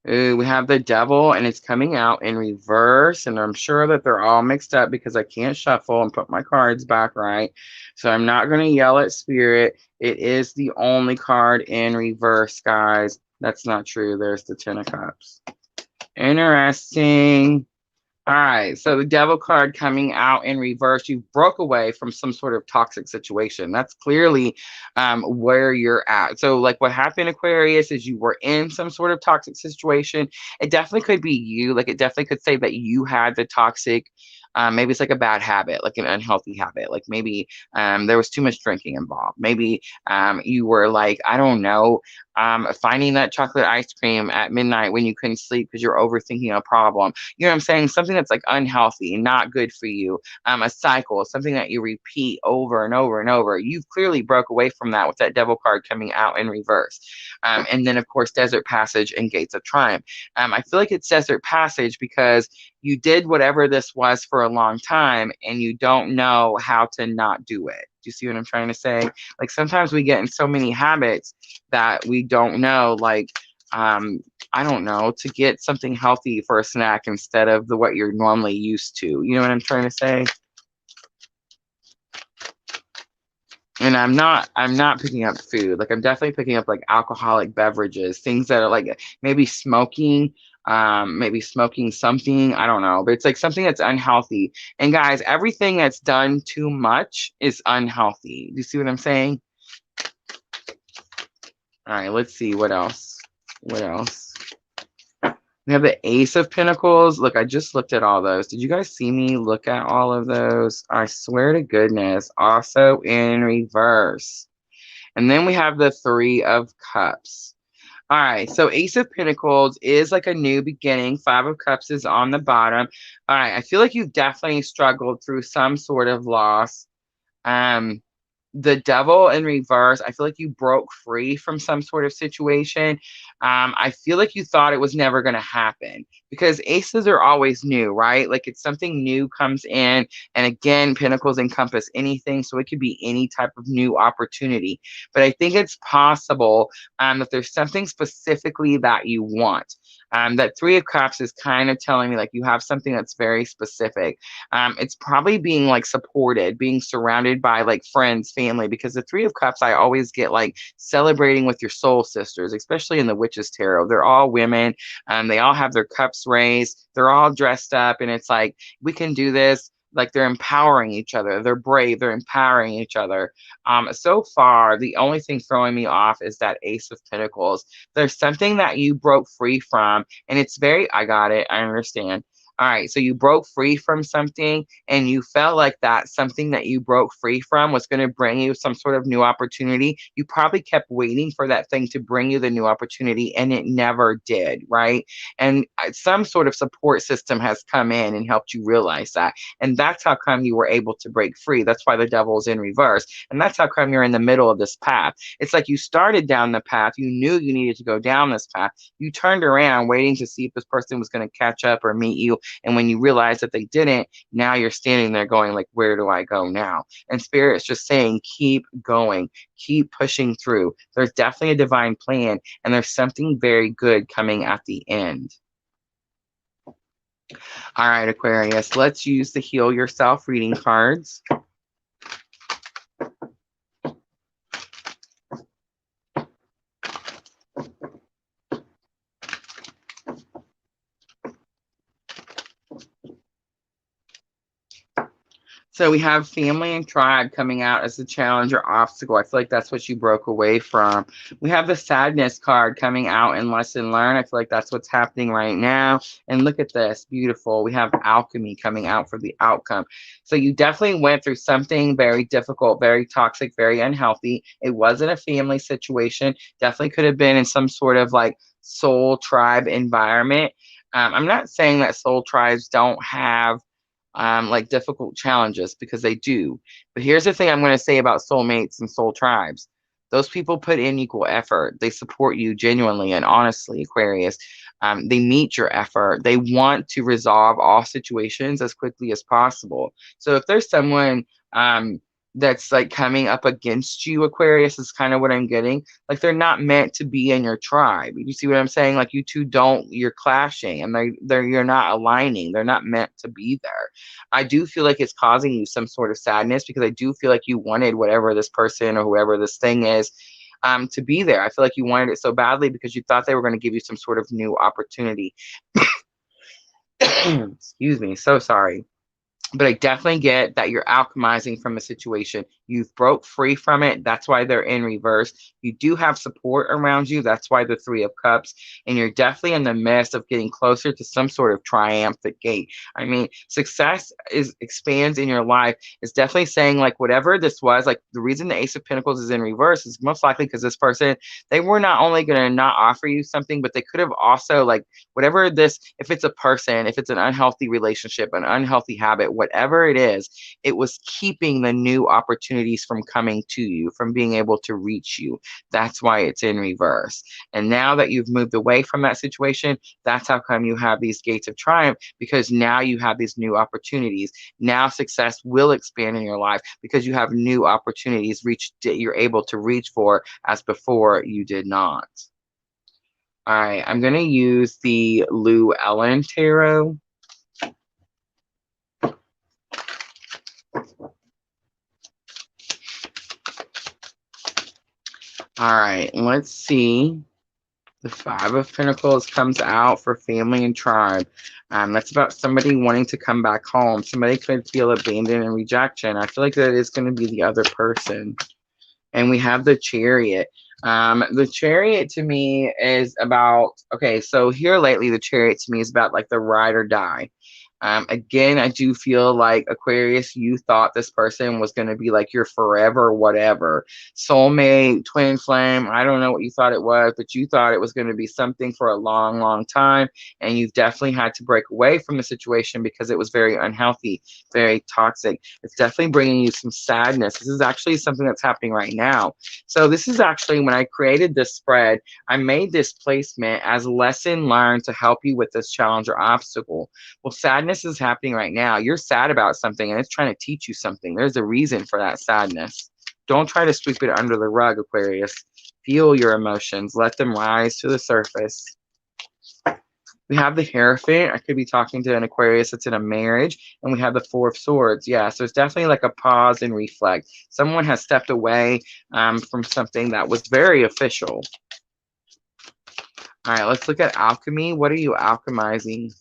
Ooh, we have the Devil, and it's coming out in reverse, and I'm sure that they're all mixed up because I can't shuffle and put my cards back right. So I'm not going to yell at Spirit. It is the only card in reverse, guys. That's not true. There's the Ten of Cups. Interesting. All right, so the Devil card coming out in reverse. You broke away from some sort of toxic situation. That's clearly where you're at. So like what happened, Aquarius, is you were in some sort of toxic situation. It definitely could be you. Like, it definitely could say that you had the toxic, maybe it's like a bad habit, like an unhealthy habit. Like maybe there was too much drinking involved. Maybe you were like, I don't know, finding that chocolate ice cream at midnight when you couldn't sleep because you're overthinking a problem. You know what I'm saying? Something that's like unhealthy, not good for you. A cycle, something that you repeat over and over and over. You've clearly broke away from that with that Devil card coming out in reverse. And then, of course, Desert Passage and Gates of Triumph. I feel like it's Desert Passage because you did whatever this was for a long time and you don't know how to not do it. Do you see what I'm trying to say? Like, sometimes we get in so many habits that we don't know, like, I don't know, to get something healthy for a snack instead of what you're normally used to. You know what I'm trying to say? And I'm not picking up food. Like, I'm definitely picking up like alcoholic beverages, things that are like maybe smoking, maybe smoking something, I don't know, but it's like something that's unhealthy. And guys, everything that's done too much is unhealthy. Do you see what I'm saying? All right, let's see what else. What else? We have the Ace of Pentacles. Look, I just looked at all those. Did you guys see me look at all of those? I swear to goodness. Also in reverse. And then we have the Three of Cups. All right, so Ace of Pentacles is like a new beginning. Five of Cups is on the bottom. All right, I feel like you've definitely struggled through some sort of loss. The Devil in reverse, I feel like you broke free from some sort of situation. I feel like you thought it was never going to happen because aces are always new, right? Like, it's something new comes in. And again, pentacles encompass anything. So it could be any type of new opportunity. But I think it's possible that there's something specifically that you want. That Three of Cups is kind of telling me like you have something that's very specific. It's probably being like supported, being surrounded by like friends, family, because the Three of Cups, I always get like celebrating with your soul sisters, especially in the Witch's Tarot. They're all women. They all have their cups raised. They're all dressed up. And it's like, we can do this. Like, they're empowering each other. They're brave. They're empowering each other. So far, the only thing throwing me off is that Ace of Pentacles. There's something that you broke free from, and it's very, I got it. I understand. All right, so you broke free from something and you felt like that something that you broke free from was going to bring you some sort of new opportunity. You probably kept waiting for that thing to bring you the new opportunity and it never did, right? And some sort of support system has come in and helped you realize that. And that's how come you were able to break free. That's why the Devil's in reverse. And that's how come you're in the middle of this path. It's like you started down the path. You knew you needed to go down this path. You turned around waiting to see if this person was going to catch up or meet you. And when you realize that they didn't, now you're standing there going like, where do I go now? And Spirit's just saying, keep going, keep pushing through. There's definitely a divine plan and there's something very good coming at the end. All right, Aquarius, let's use the Heal Yourself reading cards. So we have family and tribe coming out as a challenge or obstacle. I feel like that's what you broke away from. We have the sadness card coming out in lesson learned. I feel like that's what's happening right now. And look at this, beautiful. We have alchemy coming out for the outcome. So you definitely went through something very difficult, very toxic, very unhealthy. It wasn't a family situation. Definitely could have been in some sort of like soul tribe environment. I'm not saying that soul tribes don't have like difficult challenges, because they do. But here's the thing I'm going to say about soulmates and soul tribes. Those people put in equal effort. They support you genuinely and honestly, Aquarius. They meet your effort. They want to resolve all situations as quickly as possible. So if there's someone that's like coming up against you, Aquarius, is kind of what I'm getting. Like they're not meant to be in your tribe. You see what I'm saying? Like you two don't, you're clashing, and you're not aligning. They're not meant to be there. I do feel like it's causing you some sort of sadness, because I do feel like you wanted whatever this person or whoever this thing is to be there. I feel like you wanted it so badly because you thought they were going to give you some sort of new opportunity. Excuse me. So sorry. But I definitely get that you're alchemizing from a situation. You've broke free from it. That's why they're in reverse. You do have support around you. That's why the Three of Cups. And you're definitely in the midst of getting closer to some sort of triumphant gate. I mean, success is expands in your life. It's definitely saying like whatever this was, like the reason the Ace of Pentacles is in reverse is most likely because this person, they were not only going to not offer you something, but they could have also like whatever this, if it's a person, if it's an unhealthy relationship, an unhealthy habit, whatever it is, it was keeping the new opportunities from coming to you, from being able to reach you. That's why it's in reverse. And now that you've moved away from that situation, that's how come you have these gates of triumph, because now you have these new opportunities. Now success will expand in your life because you have new opportunities you're able to reach for, as before you did not. All right, I'm going to use the Lou Ellen Tarot. All right, let's see. The Five of Pentacles comes out for family and tribe. That's about somebody wanting to come back home. Somebody could feel abandoned and rejection. I feel like that is going to be the other person. And we have the Chariot. The Chariot to me is about, okay, so here lately, the Chariot to me is about like the ride or die. Again, I do feel like Aquarius, you thought this person was going to be like your forever, whatever, soulmate, twin flame. I don't know what you thought it was, but you thought it was going to be something for a long, long time. And you've definitely had to break away from the situation because it was very unhealthy, very toxic. It's definitely bringing you some sadness. This is actually something that's happening right now. So this is actually when I created this spread, I made this placement as a lesson learned to help you with this challenge or obstacle. Well, sadness is happening right now. You're sad about something and it's trying to teach you something. There's a reason for that sadness. Don't try to sweep it under the rug, Aquarius. Feel your emotions. Let them rise to the surface. We have the Hierophant. I could be talking to an Aquarius that's in a marriage. And we have the Four of Swords. Yeah, so it's definitely like a pause and reflect. Someone has stepped away from something that was very official. All right, let's look at alchemy. What are you alchemizing?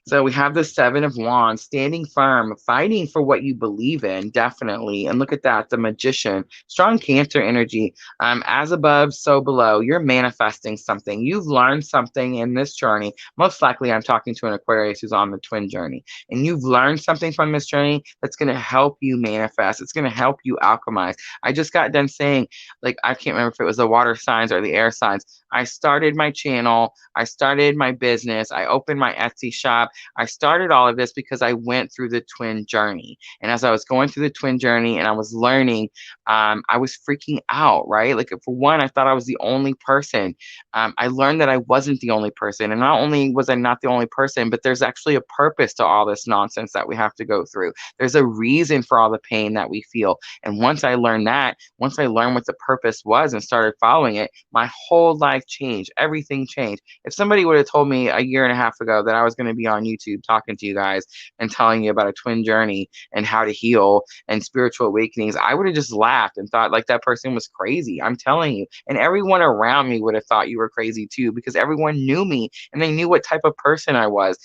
So we have the Seven of Wands, standing firm, fighting for what you believe in, definitely. And look at that, the Magician, strong Cancer energy. As above, so below. You're manifesting something. You've learned something in this journey. Most likely, I'm talking to an Aquarius who's on the twin journey. And you've learned something from this journey that's going to help you manifest. It's going to help you alchemize. I just got done saying, like, I can't remember if it was the water signs or the air signs. I started my channel. I started my business. I opened my Etsy shop. I started all of this because I went through the twin journey. And as I was going through the twin journey and I was learning I was freaking out, right? Like, for one, I thought I was the only person. I learned that I wasn't the only person. And not only was I not the only person, but there's actually a purpose to all this nonsense that we have to go through. There's a reason for all the pain that we feel. And once I learned that, once I learned what the purpose was and started following it, my whole life changed. Everything changed. If somebody would have told me a year and a half ago that I was going to be on YouTube talking to you guys and telling you about a twin journey and how to heal and spiritual awakenings, I would have just laughed and thought like that person was crazy. I'm telling you. And everyone around me would have thought you were crazy too, because everyone knew me and they knew what type of person I was.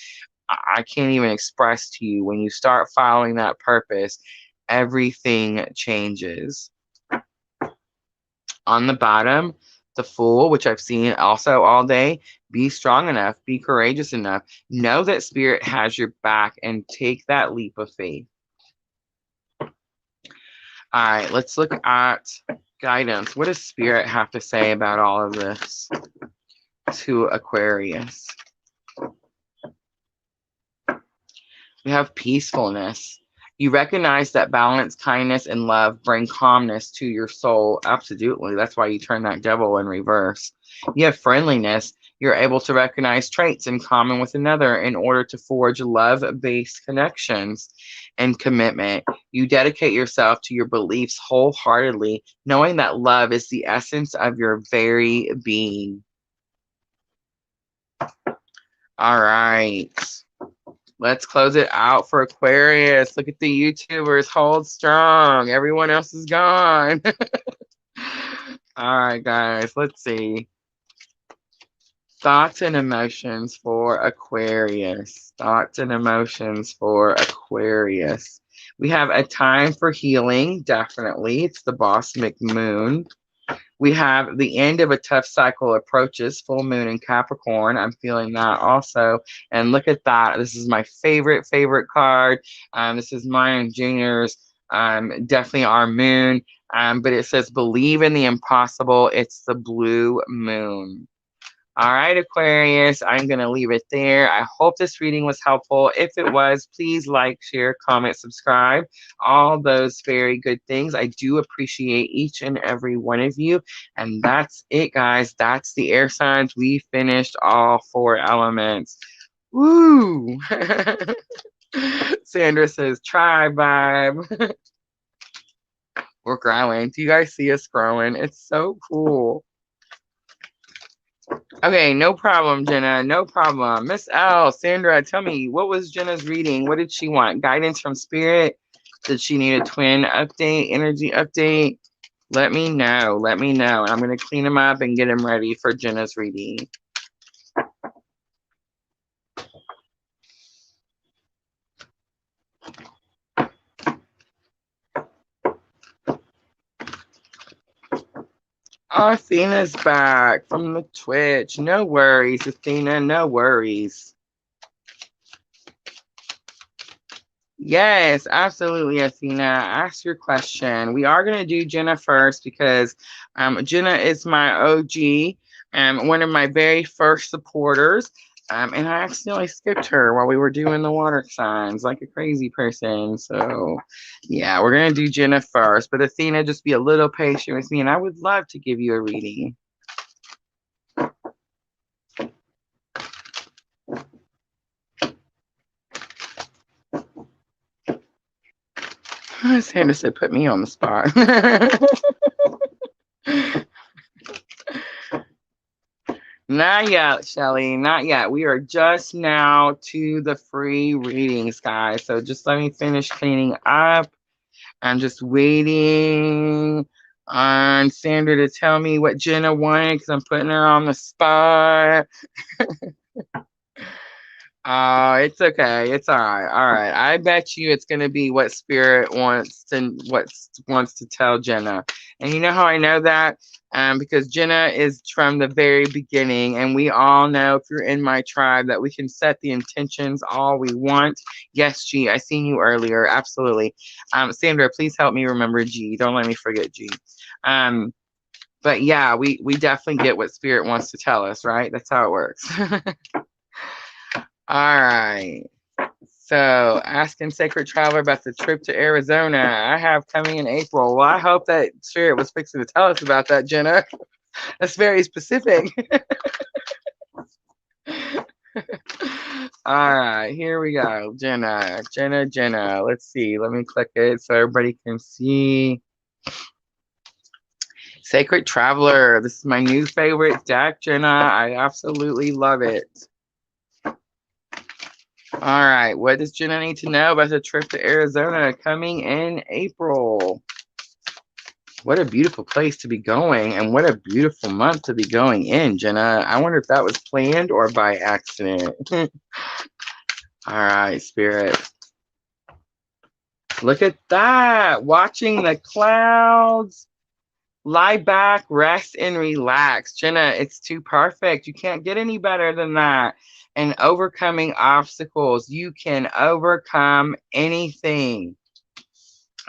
I can't even express to you, when you start following that purpose, everything changes. On the bottom, the Fool, which I've seen also all day. Be strong enough, be courageous enough, know that Spirit has your back, and take that leap of faith. All right, let's look at guidance. What does Spirit have to say about all of this to Aquarius? We have peacefulness. You recognize that balance, kindness, and love bring calmness to your soul. Absolutely. That's why you turn that devil in reverse. You have friendliness. You're able to recognize traits in common with another in order to forge love-based connections. And commitment. You dedicate yourself to your beliefs wholeheartedly, knowing that love is the essence of your very being. All right. Let's close it out for Aquarius. Look at the YouTubers. Hold strong. Everyone else is gone. All right, guys. Let's see. Thoughts and emotions for Aquarius. Thoughts and emotions for Aquarius. We have a time for healing. Definitely. It's the Boss McMoon. We have the end of a tough cycle approaches, full moon in Capricorn. I'm feeling that also. And look at that. This is my favorite card. This is mine and Junior's. Definitely our moon. But it says, believe in the impossible. It's the blue moon. All right, Aquarius, I'm going to leave it there. I hope this reading was helpful. If it was, please like, share, comment, subscribe. All those very good things. I do appreciate each and every one of you. And that's it, guys. That's the air signs. We finished all 4 elements. Woo! Sandra says, try, vibe. We're growing. Do you guys see us growing? It's so cool. Okay, no problem, Jenna. No problem. Miss L, Sandra, tell me, what was Jenna's reading? What did she want? Guidance from Spirit? Did she need a twin update, energy update? Let me know. Let me know. I'm going to clean them up and get them ready for Jenna's reading. Oh, Athena's back from the Twitch. No worries, Athena. No worries. Yes, absolutely, Athena. Ask your question. We are going to do Jenna first because Jenna is my OG, one of my very first supporters. And I accidentally skipped her while we were doing the water signs like a crazy person. So, yeah, we're going to do Jenna first. But Athena, just be a little patient with me, and I would love to give you a reading. Sandra said, put me on the spot. Not yet, Shelly. Not yet. We are just now to the free readings, guys. So just let me finish cleaning up. I'm just waiting on Sandra to tell me what Jenna wanted because I'm putting her on the spot. Oh, it's okay. It's all right. All right. I bet you it's gonna be what Spirit wants to tell Jenna. And you know how I know that? Because Jenna is from the very beginning, and we all know, if you're in my tribe, that we can set the intentions all we want. Yes, G, I seen you earlier. Absolutely. Sandra, please help me remember G. Don't let me forget G. But yeah, we definitely get what Spirit wants to tell us, right? That's how it works. All right. So, asking Sacred Traveler about the trip to Arizona I have coming in April. Well, I hope that Spirit was fixing to tell us about that, Jenna. That's very specific. All right, here we go. Jenna. Let's see. Let me click it so everybody can see. Sacred Traveler. This is my new favorite deck, Jenna. I absolutely love it. All right, what does Jenna need to know about the trip to Arizona coming in April? What a beautiful place to be going, and what a beautiful month to be going in, Jenna. I wonder if that was planned or by accident. All right, Spirit. Look at that. Watching the clouds. Lie back, rest, and relax. Jenna, it's too perfect. You can't get any better than that. And overcoming obstacles. You can overcome anything.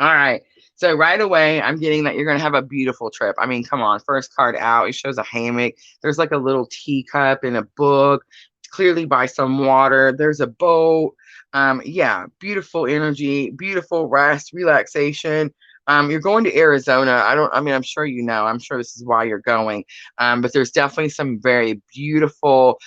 All right. So right away, I'm getting that you're going to have a beautiful trip. I mean, come on. First card out. It shows a hammock. There's like a little teacup and a book, clearly by some water. There's a boat. Yeah, beautiful energy, beautiful rest, relaxation. You're going to Arizona. I mean, I'm sure you know. I'm sure this is why you're going. But there's definitely some very beautiful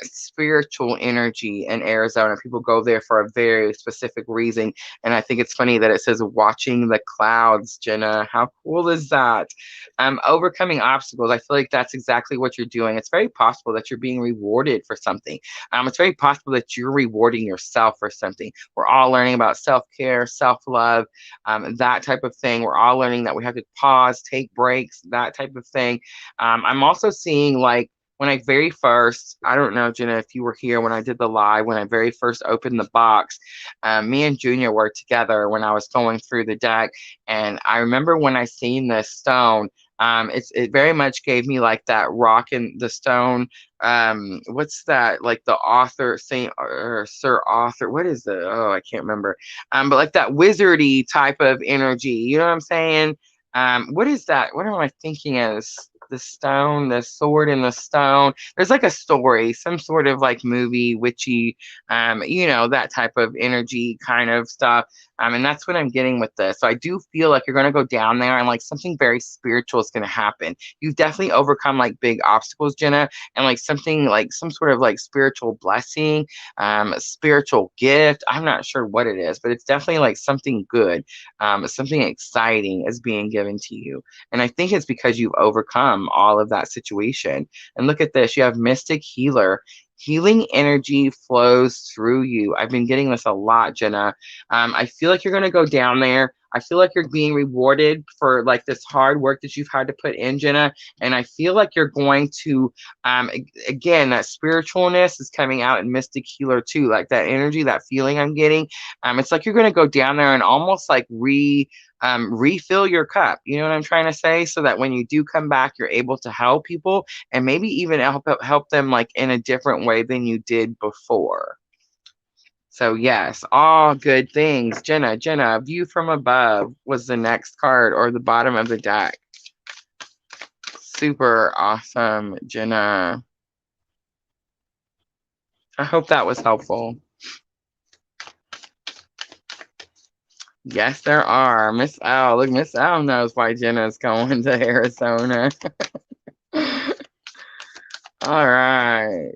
spiritual energy in Arizona. People go there for a very specific reason. And I think it's funny that it says watching the clouds, Jenna. How cool is that? Overcoming obstacles. I feel like that's exactly what you're doing. It's very possible that you're being rewarded for something. It's very possible that you're rewarding yourself for something. We're all learning about self-care, self-love, that type of thing. We're all learning that we have to pause, take breaks, that type of thing. I'm also seeing like when I very first, I don't know, Jenna, if you were here when I did the live, when I very first opened the box, me and Junior were together when I was going through the deck. And I remember when I seen this stone, it very much gave me like that rock in the stone. What's that? Like the author, Saint or Sir Author. What is the? Oh, I can't remember. But like that wizardy type of energy. You know what I'm saying? What is that? What am I thinking as? The stone, the sword in the stone. There's like a story, some sort of like movie, witchy, that type of energy kind of stuff. And that's what I'm getting with this. So I do feel like you're going to go down there and like something very spiritual is going to happen. You've definitely overcome like big obstacles, Jenna, and like something like some sort of like spiritual blessing, spiritual gift. I'm not sure what it is, but it's definitely like something good, something exciting is being given to you. And I think it's because you've overcome all of that situation. And look at this. You have Mystic Healer. Healing energy flows through you. I've been getting this a lot, Jenna. I feel like you're going to go down there. I feel like you're being rewarded for like this hard work that you've had to put in, Jenna. And I feel like you're going to, again, that spiritualness is coming out in Mystic Healer too. Like that energy, that feeling I'm getting. It's like you're going to go down there and almost like refill your cup. You know what I'm trying to say? So that when you do come back, you're able to help people and maybe even help them like in a different way than you did before. So yes, all good things. Jenna, View from Above was the next card or the bottom of the deck. Super awesome, Jenna. I hope that was helpful. Yes, there are. Miss Al. Look, Miss Al knows why Jenna's going to Arizona. All right.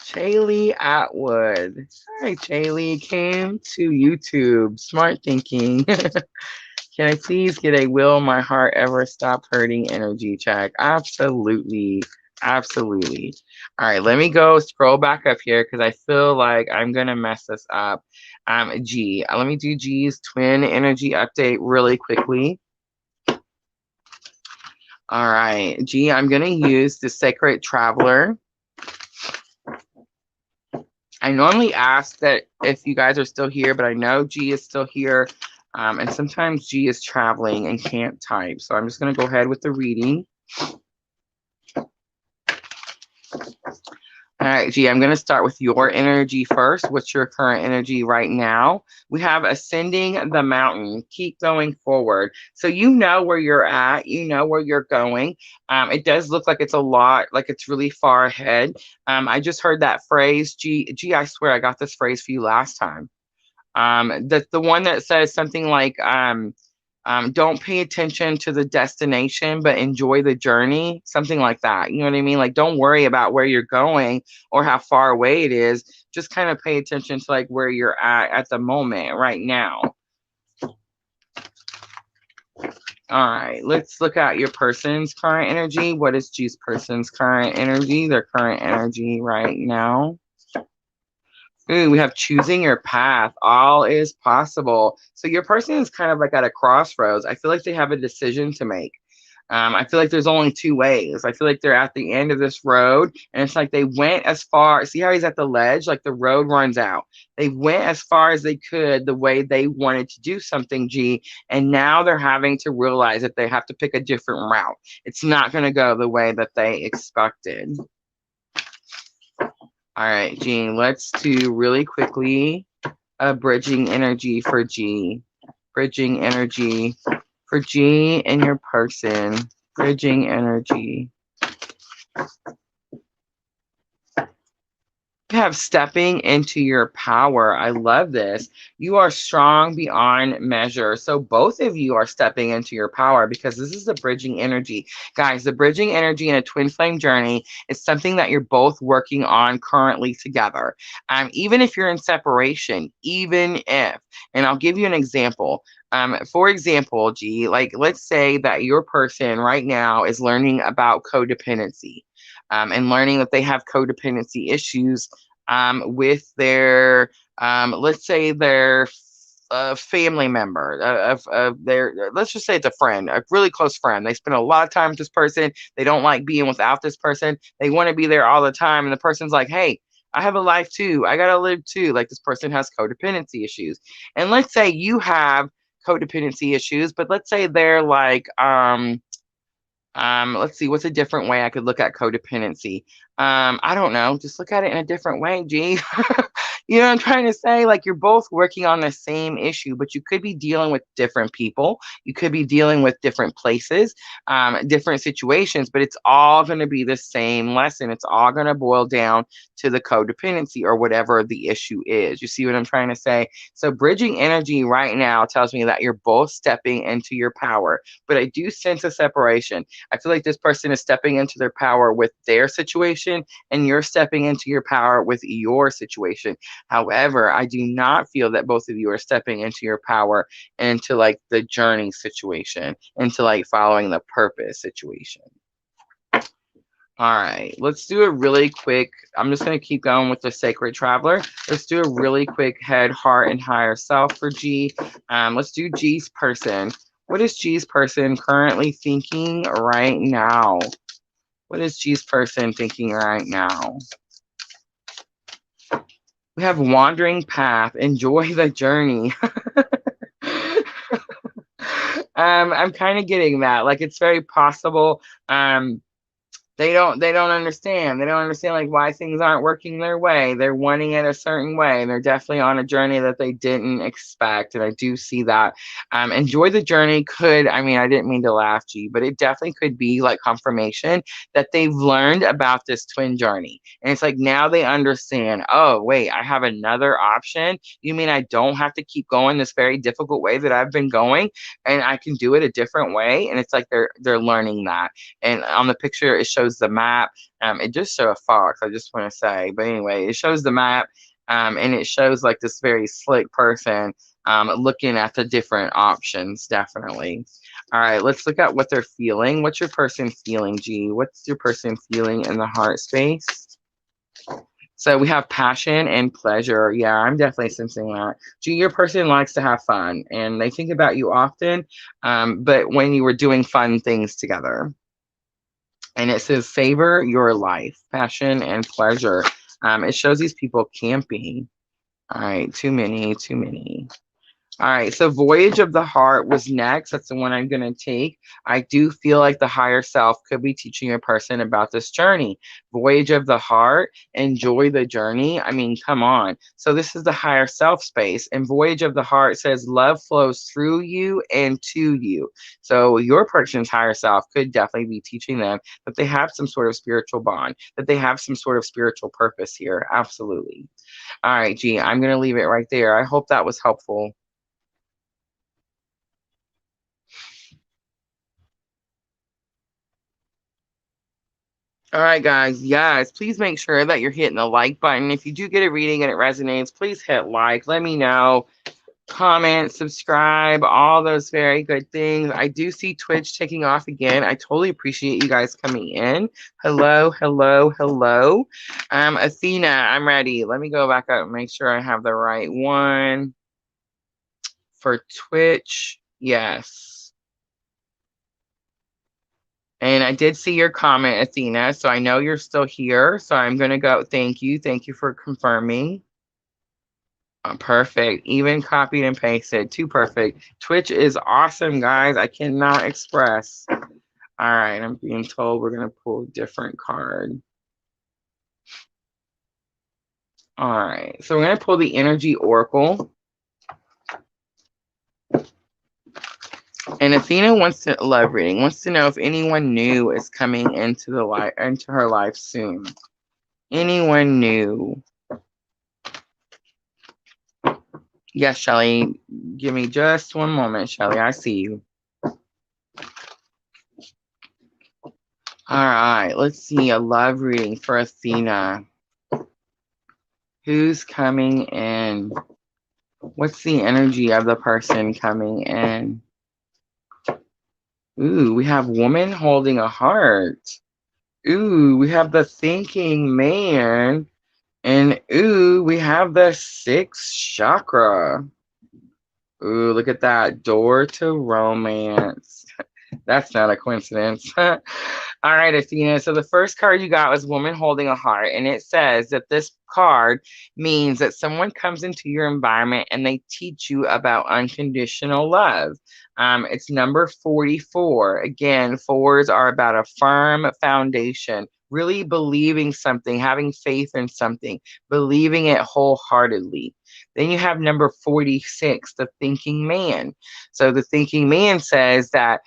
Chaylee Atwood. Hi, Chaylee. Came to YouTube. Smart thinking. Can I please get a will my heart ever stop hurting energy check? Absolutely. Absolutely. All right, let me go scroll back up here because I feel like I'm going to mess this up. G. Let me do G's twin energy update really quickly. All right, G, I'm going to use the Sacred Traveler. I normally ask that if you guys are still here, but I know G is still here. And sometimes G is traveling and can't type. So I'm just going to go ahead with the reading. All right, G, I'm going to start with your energy first. What's your current energy right now? We have ascending the mountain. Keep going forward. So you know where you're at. You know where you're going. It does look like it's a lot, like it's really far ahead. I just heard that phrase, G, I swear I got this phrase for you last time. The one that says something like, don't pay attention to the destination, but enjoy the journey, something like that. You know what I mean? Like, don't worry about where you're going or how far away it is. Just kind of pay attention to like where you're at the moment right now. All right, let's look at your person's current energy. What is G's person's current energy? Their current energy right now. Ooh, we have choosing your path. All is possible. So your person is kind of like at a crossroads. I feel like they have a decision to make. I feel like there's only two ways. I feel like they're at the end of this road, and it's like they went as far. See how he's at the ledge? Like the road runs out. They went as far as they could the way they wanted to do something, G, and now they're having to realize that they have to pick a different route. It's not going to go the way that they expected. All right, G, let's do really quickly a bridging energy for G. Bridging energy for G and your person. Bridging energy. You have stepping into your power. I love this. You are strong beyond measure. So both of you are stepping into your power because this is the bridging energy. Guys, the bridging energy in a twin flame journey is something that you're both working on currently together. Even if you're in separation, even if, and I'll give you an example. For example, G, like let's say that your person right now is learning about codependency. And learning that they have codependency issues with their, let's say their family member of their, let's just say it's a friend, a really close friend. They spend a lot of time with this person. They don't like being without this person. They want to be there all the time. And the person's like, hey, I have a life too. I got to live too. Like this person has codependency issues. And let's say you have codependency issues, but let's say they're like, let's see, what's a different way I could look at codependency? I don't know. Just look at it in a different way, G. You know what I'm trying to say? Like you're both working on the same issue, but you could be dealing with different people. You could be dealing with different places, different situations, but it's all going to be the same lesson. It's all going to boil down to the codependency or whatever the issue is. You see what I'm trying to say? So bridging energy right now tells me that you're both stepping into your power, but I do sense a separation. I feel like this person is stepping into their power with their situation and you're stepping into your power with your situation. However, I do not feel that both of you are stepping into your power into like the journey situation, into like following the purpose situation. All right, let's do a really quick, I'm just going to keep going with the sacred traveler. Let's do a really quick head, heart, and higher self for G. Let's do G's person. What is G's person currently thinking right now? What is G's person thinking right now? We have wandering path. Enjoy the journey. I'm kind of getting that. Like it's very possible. They don't understand. They don't understand like why things aren't working their way. They're wanting it a certain way. And they're definitely on a journey that they didn't expect. And I do see that. Enjoy the journey could, I mean, I didn't mean to laugh, G, but it definitely could be like confirmation that they've learned about this twin journey. And it's like now they understand, oh, wait, I have another option. You mean I don't have to keep going this very difficult way that I've been going and I can do it a different way? And it's like they're learning that. And on the picture, it shows the map. It just shows a fox, I just want to say. But anyway, it shows the map and it shows like this very slick person looking at the different options, definitely. All right, let's look at what they're feeling. What's your person feeling, G? What's your person feeling in the heart space? So we have passion and pleasure. Yeah, I'm definitely sensing that. G, your person likes to have fun and they think about you often, but when you were doing fun things together. And it says, savor your life, passion and pleasure. It shows these people camping. All right, too many. All right, so Voyage of the Heart was next. That's the one I'm going to take. I do feel like the higher self could be teaching a person about this journey. Voyage of the Heart, enjoy the journey. I mean, come on. So this is the higher self space. And Voyage of the Heart says love flows through you and to you. So your person's higher self could definitely be teaching them that they have some sort of spiritual bond, that they have some sort of spiritual purpose here. Absolutely. All right, G, I'm going to leave it right there. I hope that was helpful. All right, guys. Yes, please make sure that you're hitting the like button. If you do get a reading and it resonates, please hit like. Let me know. Comment, subscribe, all those very good things. I do see Twitch taking off again. I totally appreciate you guys coming in. Hello, hello, hello. Athena, I'm ready. Let me go back up and make sure I have the right one for Twitch. Yes. And I did see your comment, Athena, so I know you're still here. So I'm going to go. Thank you. Thank you for confirming. Perfect. Even copied and pasted. Too perfect. Twitch is awesome, guys. I cannot express. All right. I'm being told we're going to pull a different card. All right. So we're going to pull the Energy Oracle. And Athena wants to love reading, wants to know if anyone new is coming into her life soon. Anyone new? Yes, Shelly. Give me just one moment, Shelly. I see you. All right. Let's see a love reading for Athena. Who's coming in? What's the energy of the person coming in? Ooh, we have woman holding a heart. Ooh, we have the thinking man. And ooh, we have the sixth chakra. Ooh, look at that. Door to romance. That's not a coincidence. All right, Athena. So the first card you got was Woman Holding a Heart. And it says that this card means that someone comes into your environment and they teach you about unconditional love. It's number 44. Again, fours are about a firm foundation, really believing something, having faith in something, believing it wholeheartedly. Then you have number 46, the thinking man. So the thinking man says that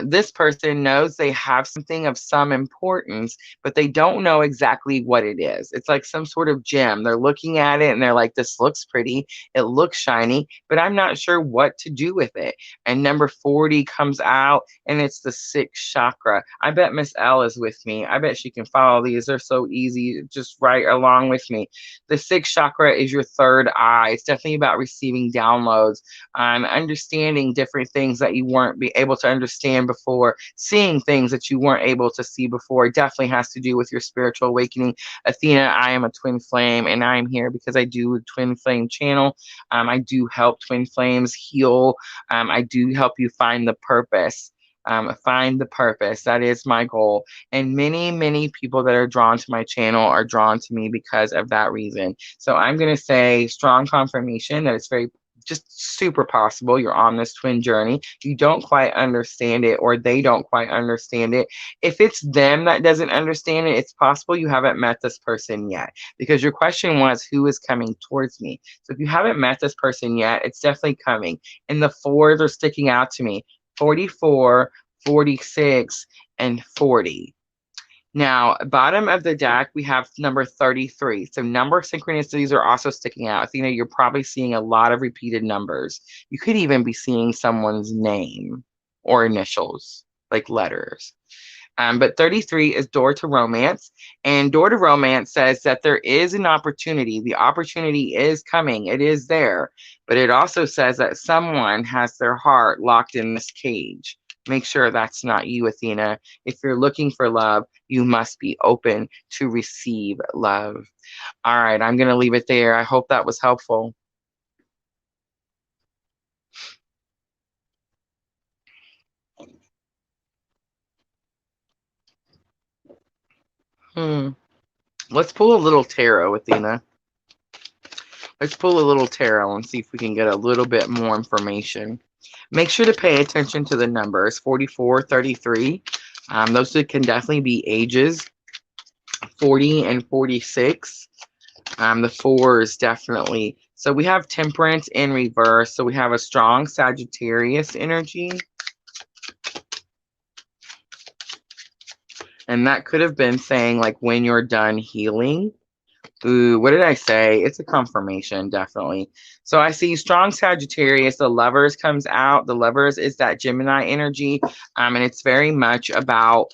this person knows they have something of some importance, but they don't know exactly what it is. It's like some sort of gem. They're looking at it and they're like, this looks pretty. It looks shiny, but I'm not sure what to do with it. And number 40 comes out and it's the sixth chakra. I bet Miss L is with me. I bet she can follow these. They're so easy. Just right along with me. The sixth chakra is your third eye. It's definitely about receiving downloads, understanding different things that you weren't able to understand before, seeing things that you weren't able to see before. It definitely has to do with your spiritual awakening. Athena, I am a twin flame, and I am here because I do a twin flame channel. I do help twin flames heal. I do help you find the purpose. Find the purpose. That is my goal. And many, many people that are drawn to my channel are drawn to me because of that reason. So I'm going to say strong confirmation that it's very just super possible you're on this twin journey. You don't quite understand it, or they don't quite understand it. If it's them that doesn't understand it, it's possible you haven't met this person yet, because your question was who is coming towards me. So if you haven't met this person yet, it's definitely coming. And the fours are sticking out to me: 44, 46, and 40. Now, bottom of the deck, we have number 33. So number synchronicities are also sticking out. Athena, you're probably seeing a lot of repeated numbers. You could even be seeing someone's name or initials, like letters. But 33 is Door to Romance. And Door to Romance says that there is an opportunity. The opportunity is coming. It is there. But it also says that someone has their heart locked in this cage. Make sure that's not you, Athena. If you're looking for love, you must be open to receive love. All right, I'm going to leave it there. I hope that was helpful. Let's pull a little tarot, Athena. Let's pull a little tarot and see if we can get a little bit more information. Make sure to pay attention to the numbers 44, 33. Those can definitely be ages 40 and 46. The fours definitely. So we have temperance in reverse. So we have a strong Sagittarius energy. And that could have been saying like when you're done healing. Ooh, what did I say? It's a confirmation, definitely. So I see strong Sagittarius. The Lovers comes out. The Lovers is that Gemini energy. And it's very much about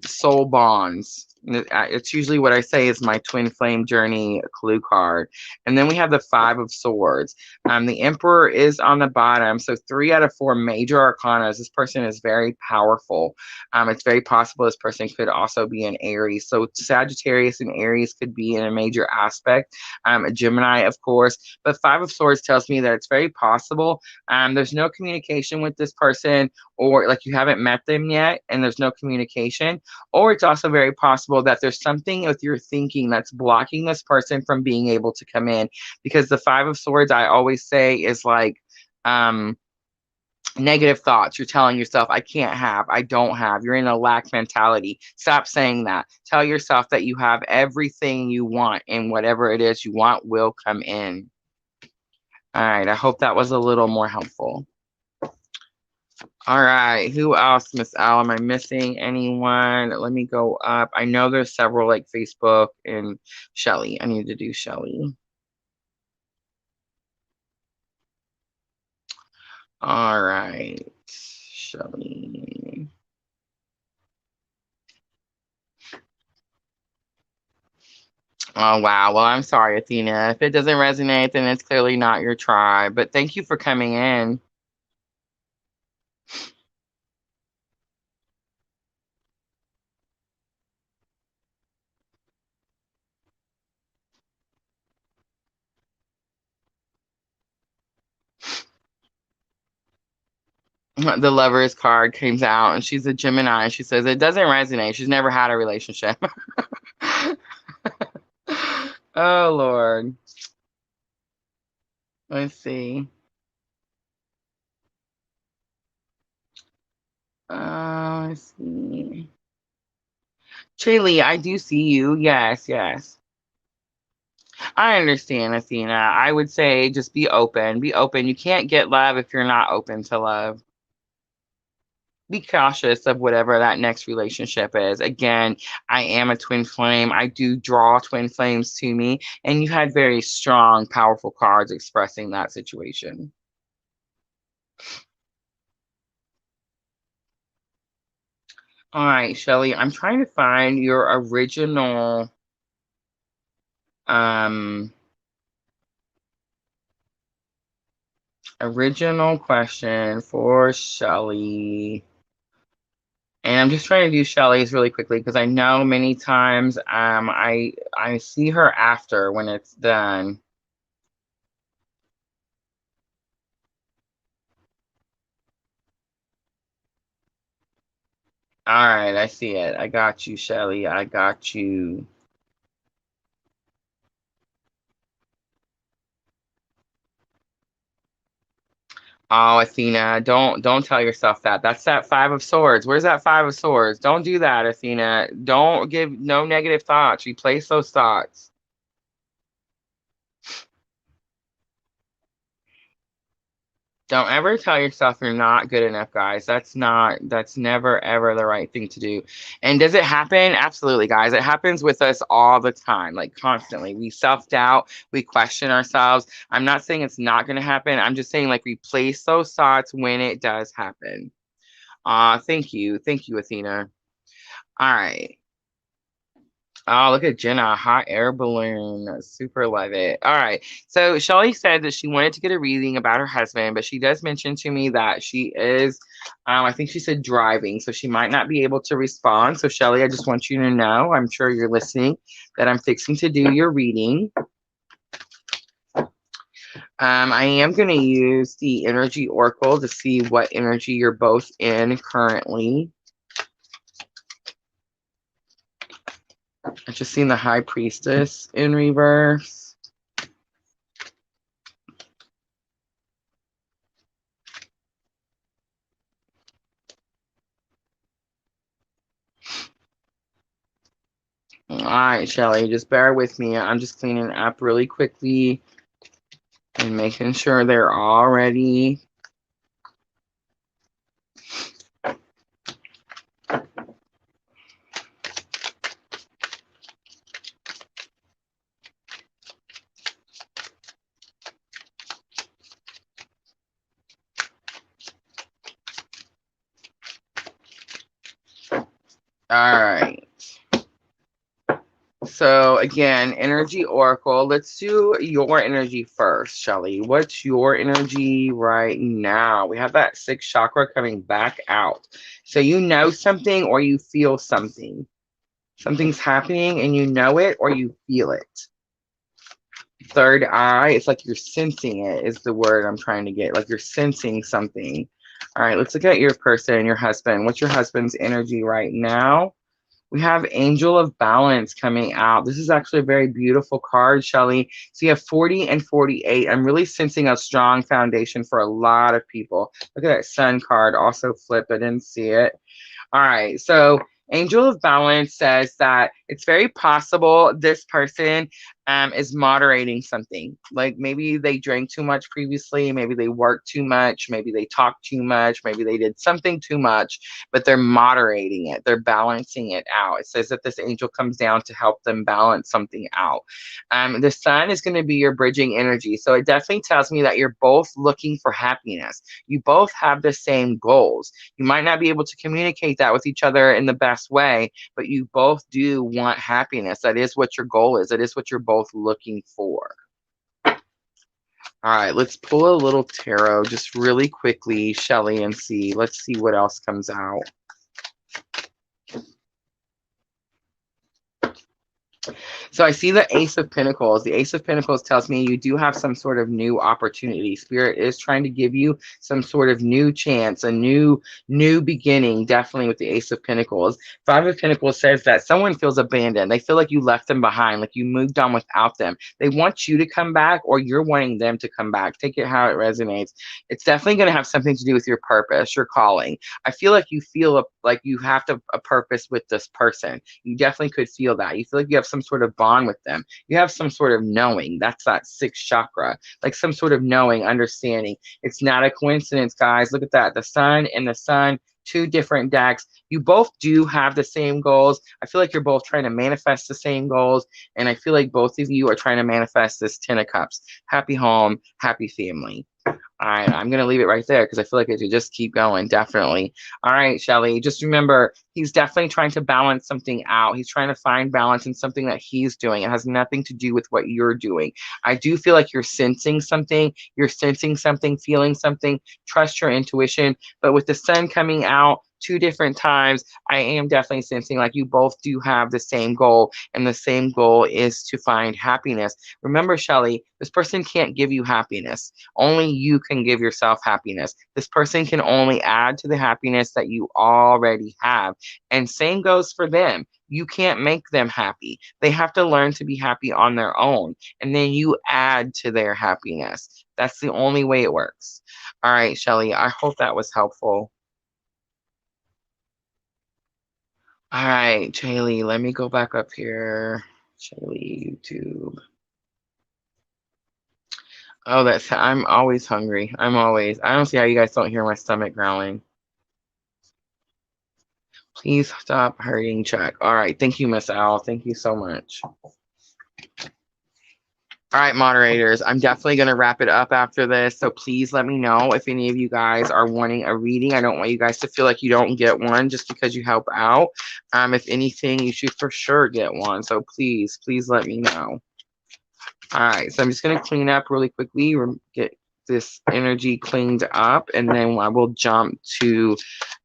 soul bonds. It's usually what I say is my twin flame journey clue card. And then we have the Five of Swords. The Emperor is on the bottom. So 3 out of 4 major arcana. This person is very powerful. It's very possible this person could also be an Aries. So Sagittarius and Aries could be in a major aspect. A Gemini, of course. But Five of Swords tells me that it's very possible. There's no communication with this person, or like you haven't met them yet and there's no communication. Or it's also very possible that there's something with your thinking that's blocking this person from being able to come in. Because the Five of Swords, I always say, is like negative thoughts. You're telling yourself, I can't have, I don't have. You're in a lack mentality. Stop saying that. Tell yourself that you have everything you want, and whatever it is you want will come in. All right. I hope that was a little more helpful. All right. Who else, Miss Al? Am I missing anyone? Let me go up. I know there's several like Facebook and Shelly. I need to do Shelly. All right. Shelly. Oh, wow. Well, I'm sorry, Athena. If it doesn't resonate, then it's clearly not your tribe. But thank you for coming in. The Lovers card comes out, and she's a Gemini. She says it doesn't resonate. She's never had a relationship. Oh, Lord. Let's see. Let's see. Chili, I do see you. Yes, yes. I understand, Athena. I would say just be open. Be open. You can't get love if you're not open to love. Be cautious of whatever that next relationship is. Again, I am a twin flame. I do draw twin flames to me, and you had very strong, powerful cards expressing that situation. All right, Shelly, I'm trying to find your um original question for Shelly. And I'm just trying to do Shelly's really quickly because I know many times I see her after when it's done. All right, I see it. I got you, Shelly. I got you. Oh, Athena, don't tell yourself that. That's that Five of Swords. Where's that Five of Swords? Don't do that, Athena. Don't give no negative thoughts. Replace those thoughts. Don't ever tell yourself you're not good enough, guys. That's never ever the right thing to do. And does it happen? Absolutely, guys. It happens with us all the time, like constantly. We self-doubt, we question ourselves. I'm not saying it's not going to happen. I'm just saying like replace those thoughts when it does happen. Thank you. Thank you, Athena. All right. Oh, look at Jenna, hot air balloon. Super love it. All right. So Shelly said that she wanted to get a reading about her husband, but she does mention to me that she is, I think she said driving, so she might not be able to respond. So Shelly, I just want you to know, I'm sure you're listening, that I'm fixing to do your reading. I am going to use the energy oracle to see what energy you're both in currently. I just seen the High Priestess in reverse. All right, Shelly, just bear with me. I'm just cleaning up really quickly and making sure they're all ready. All right. So again, energy oracle. Let's do your energy first, Shelly. What's your energy right now? We have that sixth chakra coming back out. So you know something or you feel something. Something's happening and you know it or you feel it. Third eye, it's like you're sensing it is the word I'm trying to get. Like you're sensing something. All right, let's look at your person, your husband. What's your husband's energy right now? We have Angel of Balance coming out. This is actually a very beautiful card, Shelly. So you have 40 and 48. I'm really sensing a strong foundation for a lot of people. Look at that Sun card. Also flip. I didn't see it. All right. So Angel of Balance says that it's very possible this person is moderating something. Like maybe they drank too much previously, maybe they worked too much, maybe they talked too much, maybe they did something too much, but they're moderating it. They're balancing it out. It says that this angel comes down to help them balance something out. The sun is going to be your bridging energy. So it definitely tells me that you're both looking for happiness. You both have the same goals. You might not be able to communicate that with each other in the best way, but you both do want happiness. That is what your goal is. That is what you're both looking for. All right, let's pull a little tarot just really quickly, Shelly, and see. Let's see what else comes out. So I see the Ace of Pentacles. The Ace of Pentacles tells me you do have some sort of new opportunity. Spirit is trying to give you some sort of new chance, a new beginning, definitely with the Ace of Pentacles. Five of Pentacles says that someone feels abandoned. They feel like you left them behind, like you moved on without them. They want you to come back or you're wanting them to come back. Take it how it resonates. It's definitely going to have something to do with your purpose, your calling. I feel like you feel like you have a purpose with this person. You definitely could feel that. You feel like you have some sort of bond with them. You have some sort of knowing. That's that sixth chakra, like some sort of knowing, understanding. It's not a coincidence, guys. Look at that. The sun and the sun, two different decks. You both do have the same goals. I feel like you're both trying to manifest the same goals. And I feel like both of you are trying to manifest this 10 of cups. Happy home, happy family. All right, I'm going to leave it right there because I feel like it should just keep going, definitely. All right, Shelly, just remember, he's definitely trying to balance something out. He's trying to find balance in something that he's doing. It has nothing to do with what you're doing. I do feel like you're sensing something. You're sensing something, feeling something. Trust your intuition. But with the sun coming out two different times, I am definitely sensing like you both do have the same goal, and the same goal is to find happiness. Remember, Shelly, this person can't give you happiness. Only you can give yourself happiness. This person can only add to the happiness that you already have. And same goes for them. You can't make them happy. They have to learn to be happy on their own. And then you add to their happiness. That's the only way it works. All right, Shelly, I hope that was helpful. All right, Shaylee, let me go back up here. Shaylee, YouTube. Oh, I'm always hungry. I don't see how you guys don't hear my stomach growling. Please stop hurting, Chuck. All right, thank you, Miss Al. Thank you so much. All right, moderators, I'm definitely going to wrap it up after this. So please let me know if any of you guys are wanting a reading. I don't want you guys to feel like you don't get one just because you help out. If anything, you should for sure get one. So please let me know. All right, so I'm just going to clean up really quickly, get this energy cleaned up, and then I will jump to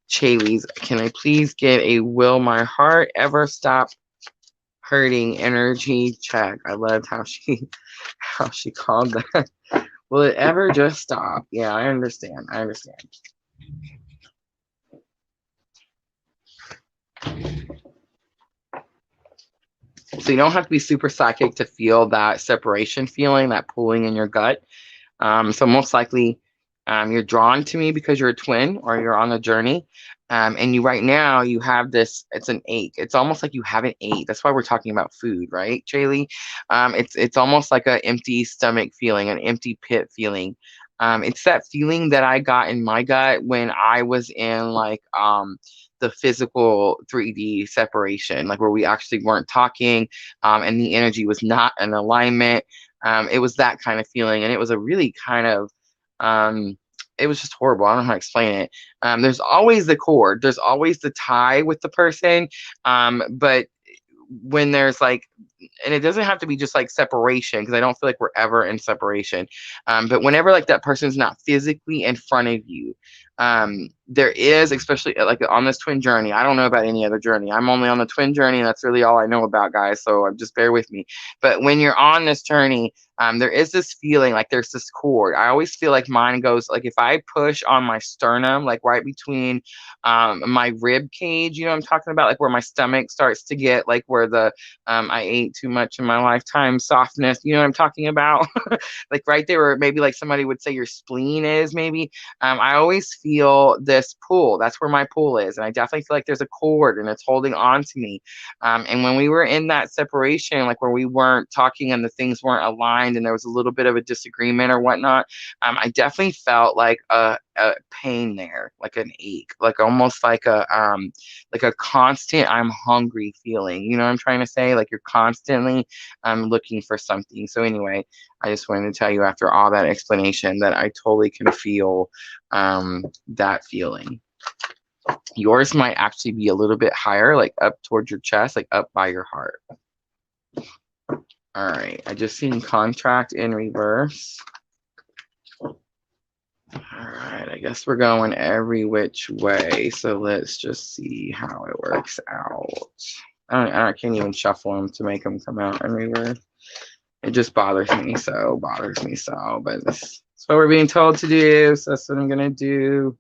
Chaylee's. Can I please get a will my heart ever stop hurting energy check? I loved how she called that. Will it ever just stop? Yeah, I understand. So you don't have to be super psychic to feel that separation feeling, that pulling in your gut. So most likely You're drawn to me because you're a twin or you're on a journey. And you right now you have this, it's an ache. It's almost like you haven't ate. That's why we're talking about food, right, Jaylee? It's almost like an empty stomach feeling, an empty pit feeling. It's that feeling that I got in my gut when I was in like the physical 3D separation, like where we actually weren't talking, and the energy was not in alignment. It was that kind of feeling, and it was a really kind of um, it was just horrible. I don't know how to explain it. There's always the cord, there's always the tie with the person. But when there's like, and it doesn't have to be just like separation, because I don't feel like we're ever in separation. But whenever like that person's not physically in front of you, there is, especially like on this twin journey. I don't know about any other journey. I'm only on the twin journey, and that's really all I know about, guys. So just bear with me. But when you're on this journey, there is this feeling like there's this cord. I always feel like mine goes like if I push on my sternum, like right between my rib cage, you know what I'm talking about, like where my stomach starts to get like where the I ate too much in my lifetime softness, you know what I'm talking about? Like right there, or maybe like somebody would say your spleen is maybe. I always feel this pull. That's where my pull is. And I definitely feel like there's a cord and it's holding on to me. And when we were in that separation, like where we weren't talking and the things weren't aligned and there was a little bit of a disagreement or whatnot, I definitely felt like a pain there, like an ache, like almost like a constant I'm hungry feeling. You know what I'm trying to say? Like you're constantly looking for something. So anyway, I just wanted to tell you after all that explanation that I totally can feel that feeling. Yours might actually be a little bit higher, like up towards your chest, like up by your heart. All right, I just seen contract in reverse. All right, I guess we're going every which way. So let's just see how it works out. I can't even shuffle them to make them come out in reverse. It just bothers me so, but that's what we're being told to do, so that's what I'm gonna do.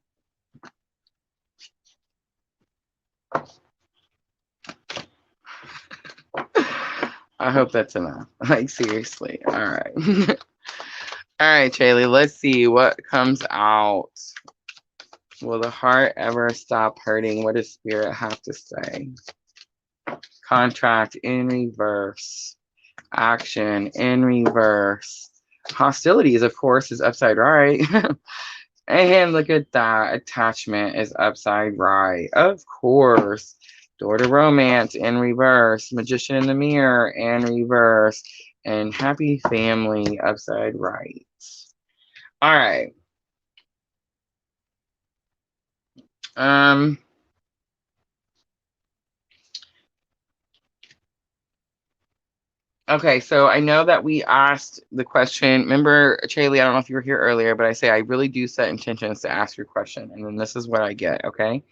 I hope that's enough. Like seriously. All right. All right, Chaylee, let's see what comes out. Will the heart ever stop hurting? What does spirit have to say? Contract in reverse. Action in reverse. Hostilities, of course, is upside right. And look at that. Attachment is upside right. Of course. Door to romance in reverse. Magician in the mirror in reverse. And happy family upside right. All right. Okay, so I know that we asked the question. Remember, Chaylee, I don't know if you were here earlier, but I say I really do set intentions to ask your question, and then this is what I get, okay?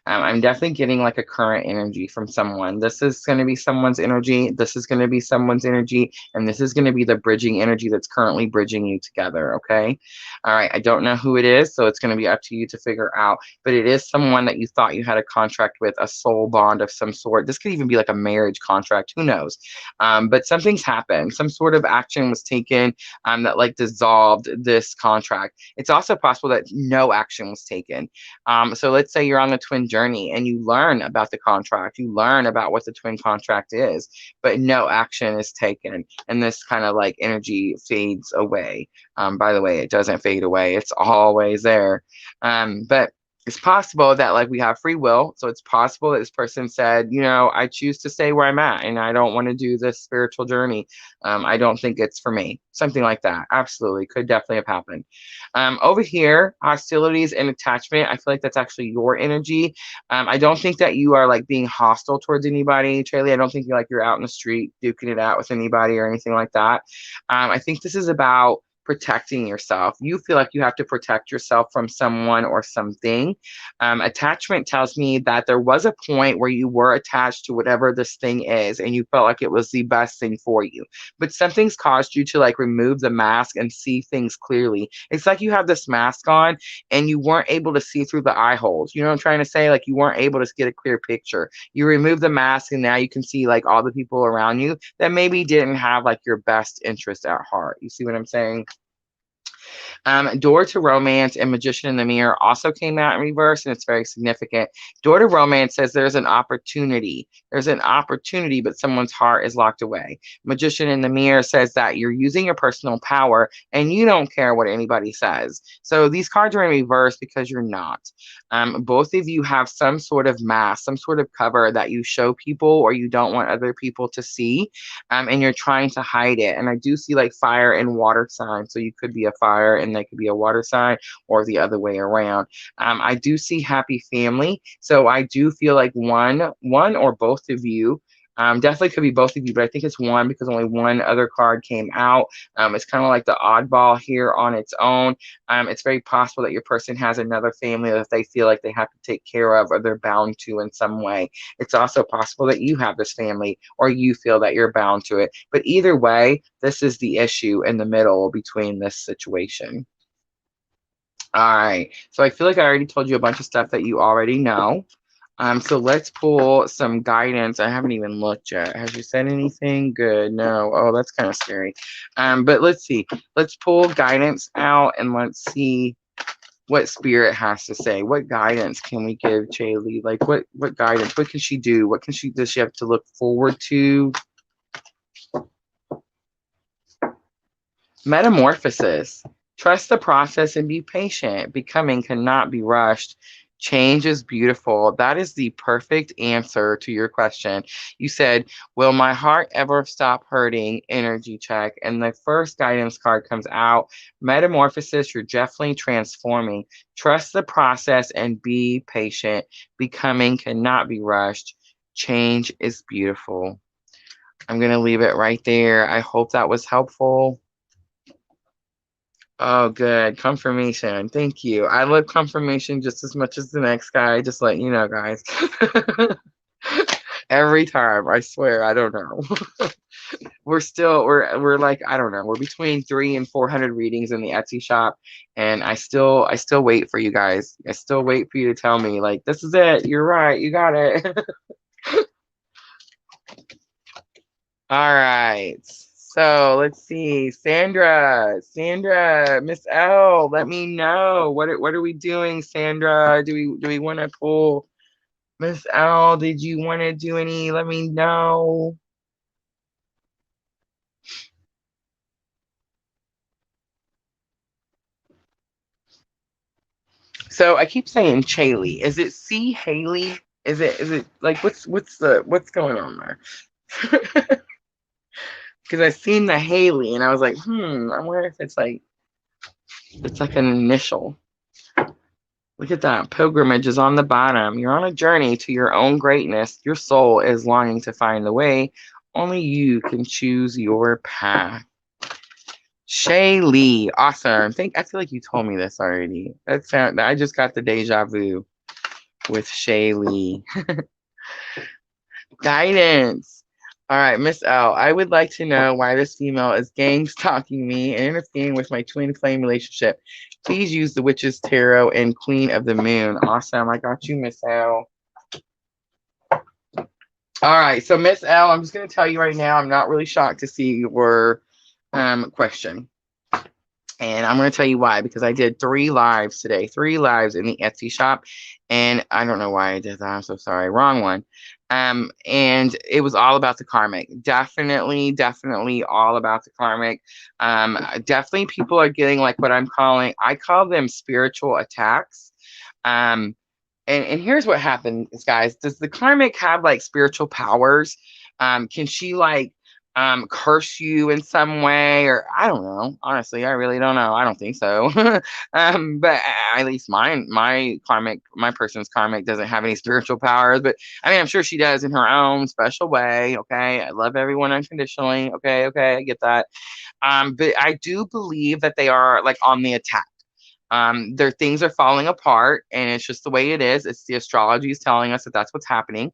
I'm definitely getting like a current energy from someone. This is going to be someone's energy. This is going to be someone's energy. And this is going to be the bridging energy that's currently bridging you together. Okay. All right. I don't know who it is. So it's going to be up to you to figure out. But it is someone that you thought you had a contract with, a soul bond of some sort. This could even be like a marriage contract. Who knows? But something's happened. Some sort of action was taken that like dissolved this contract. It's also possible that no action was taken. So let's say you're on the twin journey and you learn about the contract, you learn about what the twin contract is, but no action is taken. And this kind of like energy fades away. By the way, it doesn't fade away. It's always there. But it's possible that like we have free will. So it's possible that this person said, you know, I choose to stay where I'm at and I don't want to do this spiritual journey. I don't think it's for me. Something like that. Absolutely. Could definitely have happened. Over here, hostilities and attachment. I feel like that's actually your energy. I don't think that you are like being hostile towards anybody, Charlie. I don't think you're out in the street duking it out with anybody or anything like that. I think this is about protecting yourself. You feel like you have to protect yourself from someone or something. Attachment tells me that there was a point where you were attached to whatever this thing is and you felt like it was the best thing for you. But something's caused you to like remove the mask and see things clearly. It's like you have this mask on and you weren't able to see through the eye holes. You know what I'm trying to say? Like you weren't able to get a clear picture. You remove the mask and now you can see like all the people around you that maybe didn't have like your best interest at heart. You see what I'm saying? Door to Romance and Magician in the Mirror also came out in reverse, and it's very significant. Door to Romance says there's an opportunity. There's an opportunity, but someone's heart is locked away. Magician in the Mirror says that you're using your personal power and you don't care what anybody says. So these cards are in reverse because you're not. Both of you have some sort of mask, some sort of cover that you show people or you don't want other people to see, and you're trying to hide it. And I do see like fire and water signs. So you could be a fire and they could be a water sign, or the other way around. I do see happy family. So I do feel like one or both of you, definitely could be both of you, but I think it's one because only one other card came out. It's kind of like the oddball here on its own. It's very possible that your person has another family that they feel like they have to take care of or they're bound to in some way. It's also possible that you have this family or you feel that you're bound to it. But either way, this is the issue in the middle between this situation. All right. So I feel like I already told you a bunch of stuff that you already know. So let's pull some guidance. I haven't even looked yet. Has you said anything good? No. Oh, that's kind of scary. But let's see. Let's pull guidance out and let's see what spirit has to say. What guidance can we give Chaylee? Like what guidance? What can she do? What can she does she have to look forward to? Metamorphosis. Trust the process and be patient. Becoming cannot be rushed. Change is beautiful. That is the perfect answer to your question. You said, will my heart ever stop hurting? Energy check. And the first guidance card comes out. Metamorphosis, you're definitely transforming. Trust the process and be patient. Becoming cannot be rushed. Change is beautiful. I'm going to leave it right there. I hope that was helpful. Oh, good. Confirmation. Thank you. I love confirmation just as much as the next guy. Just letting you know, guys. Every time, I swear, I don't know. we're like, I don't know. We're between 300 and 400 readings in the Etsy shop, and I still wait for you guys. I still wait for you to tell me, like, this is it. You're right. You got it. All right. So let's see. Sandra, Miss L, let me know. What are we doing, Sandra? Do we want to pull Miss L? Did you want to do any? Let me know. So I keep saying Chaley. Is it C Haley? Is it like what's going on there? Because I've seen the Haley and I was like, I wonder if it's like an initial. Look at that. Pilgrimage is on the bottom. You're on a journey to your own greatness. Your soul is longing to find the way. Only you can choose your path. Shaylee. Awesome. I feel like you told me this already. I just got the deja vu with Shaylee. Guidance. All right, Miss L, I would like to know why this female is gang stalking me and interfering with my twin flame relationship. Please use the Witch's Tarot and Queen of the Moon. Awesome. I got you, Miss L. All right. So, Miss L, I'm just going to tell you right now, I'm not really shocked to see your question. And I'm going to tell you why, because I did 3 lives today, 3 lives in the Etsy shop. And I don't know why I did that. I'm so sorry. Wrong one. And it was all about the karmic. Definitely all about the karmic. Definitely people are getting like what I call them spiritual attacks. And here's what happens, guys. Does the karmic have like spiritual powers? Can she like curse you in some way, or I don't know. Honestly, I really don't know. I don't think so. But at least my person's karmic doesn't have any spiritual powers, but I mean, I'm sure she does in her own special way. Okay. I love everyone unconditionally. Okay. I get that. But I do believe that they are like on the attack. Their things are falling apart, and it's just the way it is. It's the astrology is telling us that that's what's happening.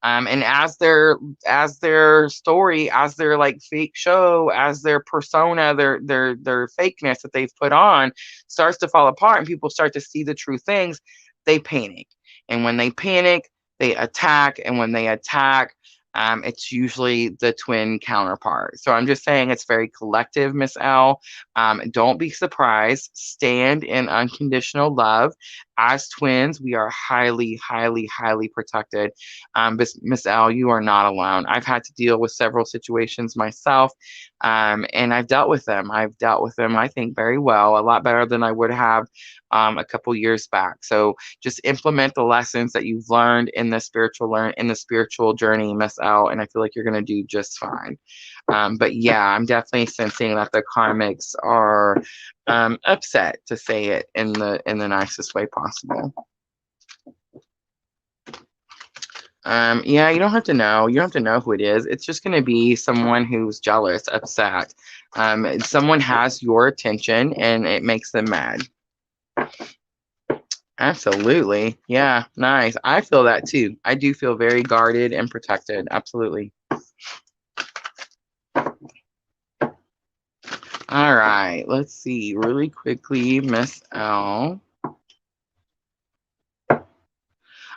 And as their story, as their like fake show, as their persona, their fakeness that they've put on starts to fall apart, and people start to see the true things, they panic. And when they panic, they attack. And when they attack, it's usually the twin counterpart. So I'm just saying it's very collective, Miss L. Don't be surprised. Stand in unconditional love. As twins, we are highly, highly, highly protected. Miss L, you are not alone. I've had to deal with several situations myself, and I've dealt with them. I've dealt with them, I think, very well, a lot better than I would have a couple years back. So just implement the lessons that you've learned in the spiritual journey, Miss L, and I feel like you're gonna do just fine. But yeah, I'm definitely sensing that the karmics are upset, to say it in the nicest way possible. Yeah, you don't have to know. You don't have to know who it is. It's just going to be someone who's jealous, upset. Someone has your attention and it makes them mad. Absolutely. Yeah, nice. I feel that too. I do feel very guarded and protected. Absolutely. All right, let's see really quickly, Miss L. All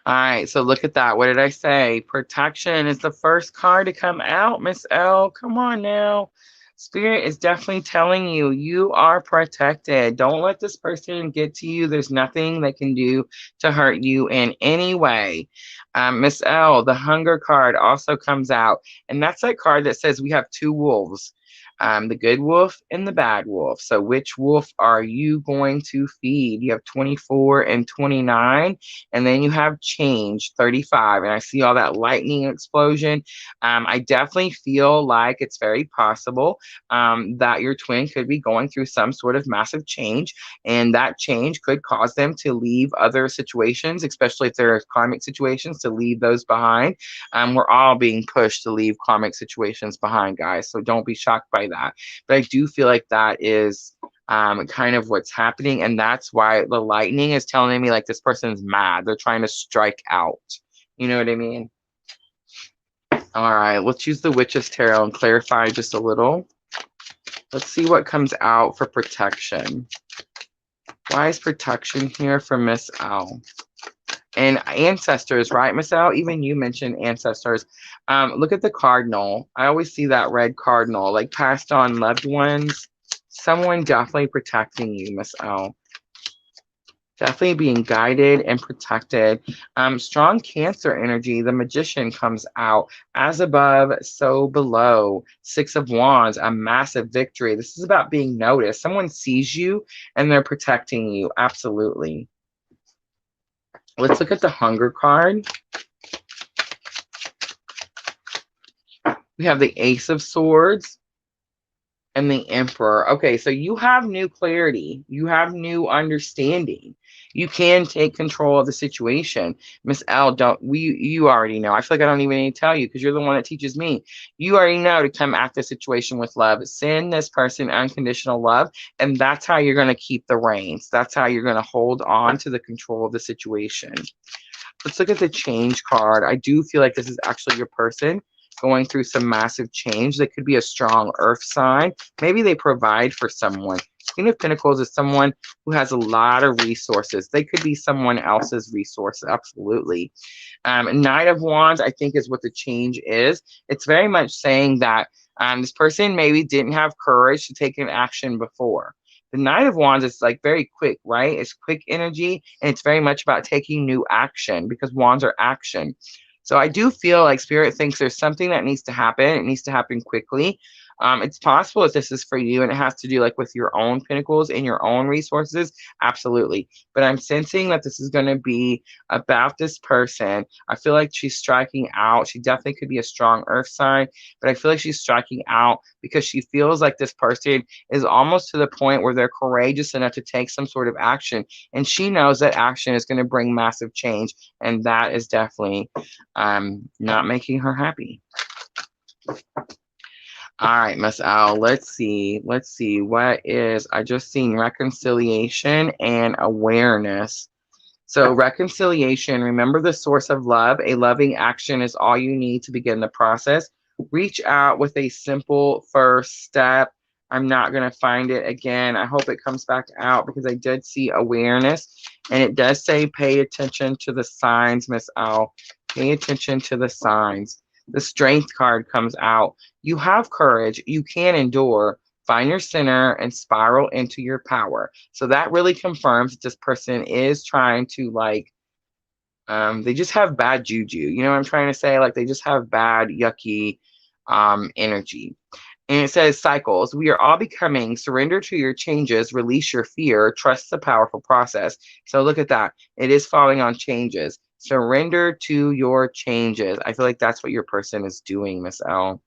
right, so look at that. What did I say? Protection is the first card to come out, Miss L. Come on now. Spirit is definitely telling you, you are protected. Don't let this person get to you. There's nothing they can do to hurt you in any way. Miss L, the hunger card also comes out. And that's that card that says we have two wolves. The good wolf and the bad wolf. So which wolf are you going to feed? You have 24 and 29, and then you have change 35. And I see all that lightning explosion. I definitely feel like it's very possible that your twin could be going through some sort of massive change, and that change could cause them to leave other situations, especially if there are karmic situations, to leave those behind. We're all being pushed to leave karmic situations behind, guys. So don't be shocked by that. But I do feel like that is kind of what's happening. And that's why the lightning is telling me like this person's mad. They're trying to strike out. You know what I mean? All right, let's use the Witch's Tarot and clarify just a little. Let's see what comes out for protection. Why is protection here for Miss L? And ancestors, right, Miss L? Even you mentioned ancestors. Look at the cardinal. I always see that red cardinal, like passed on loved ones. Someone definitely protecting you, Miss L. Definitely being guided and protected. Strong Cancer energy. The Magician comes out. As above, so below. Six of Wands, a massive victory. This is about being noticed. Someone sees you and they're protecting you. Absolutely. Let's look at the Hunger card. We have the Ace of Swords and the Emperor. Okay, so you have new clarity. You have new understanding. You can take control of the situation. Miss L, you already know. I feel like I don't even need to tell you because you're the one that teaches me. You already know to come at the situation with love. Send this person unconditional love, and that's how you're going to keep the reins. That's how you're going to hold on to the control of the situation. Let's look at the Change card. I do feel like this is actually your person going through some massive change. That could be a strong earth sign. Maybe they provide for someone. Queen of Pentacles is someone who has a lot of resources. They could be someone else's resource. Absolutely. Knight of Wands, I think, is what the change is. It's very much saying that this person maybe didn't have courage to take an action before. The Knight of Wands is like very quick, right? It's quick energy, and it's very much about taking new action because Wands are action. So I do feel like Spirit thinks there's something that needs to happen. It needs to happen quickly. It's possible that this is for you and it has to do like with your own pentacles and your own resources. Absolutely. But I'm sensing that this is going to be about this person. I feel like she's striking out. She definitely could be a strong earth sign, but I feel like she's striking out because she feels like this person is almost to the point where they're courageous enough to take some sort of action. And she knows that action is going to bring massive change. And that is definitely not making her happy. All right, Miss Al, let's see. What is, I just seen reconciliation and awareness. So reconciliation, remember the source of love. A loving action is all you need to begin the process. Reach out with a simple first step. I'm not going to find it again. I hope it comes back out because I did see awareness. And it does say pay attention to the signs, Miss Al. Pay attention to the signs. The Strength card comes out. You have courage. You can endure. Find your center and spiral into your power. So that really confirms that this person is trying to like, they just have bad juju. You know what I'm trying to say? Like they just have bad, yucky energy. And it says cycles. We are all becoming. Surrender to your changes. Release your fear. Trust the powerful process. So look at that. It is falling on changes. Surrender to your changes. I feel like that's what your person is doing, Miss L.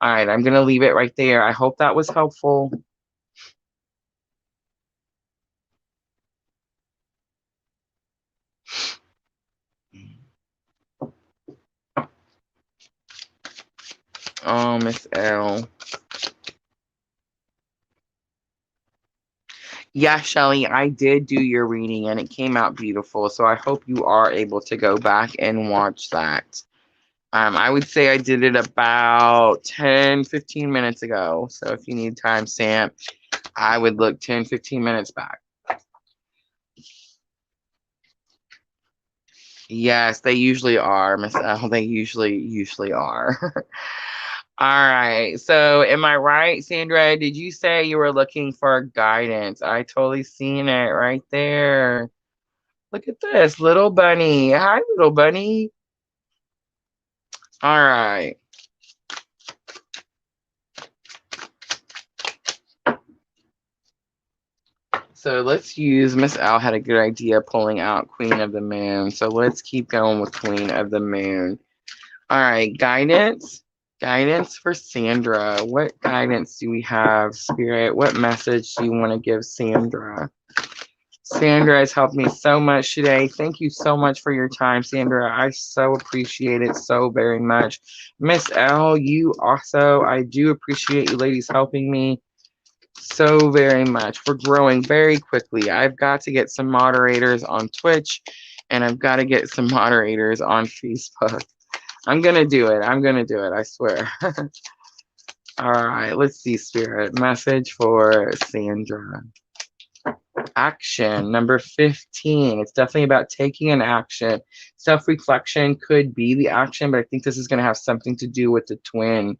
All right, I'm going to leave it right there. I hope that was helpful. Oh, Miss L. Yeah, Shelly, I did do your reading and it came out beautiful. So I hope you are able to go back and watch that. I would say I did it about 10, 15 minutes ago. So if you need timestamp, I would look 10, 15 minutes back. Yes, they usually are, Miss L. They usually are. All right. So am I right, Sandra? Did you say you were looking for guidance? I totally seen it right there. Look at this, little bunny. Hi, little bunny. All right. So let's use, Miss Al had a good idea pulling out Queen of the Moon. So let's keep going with Queen of the Moon. All right, guidance. Guidance for Sandra. What guidance do we have, Spirit? What message do you want to give Sandra? Sandra has helped me so much today. Thank you so much for your time, Sandra. I so appreciate it so very much. Miss L, you also, I do appreciate you ladies helping me so very much. We're growing very quickly. I've got to get some moderators on Twitch and I've got to get some moderators on Facebook. I'm going to do it. I'm going to do it. I swear. All right. Let's see, Spirit. Message for Sandra. Action. Number 15. It's definitely about taking an action. Self-reflection could be the action, but I think this is going to have something to do with the twin.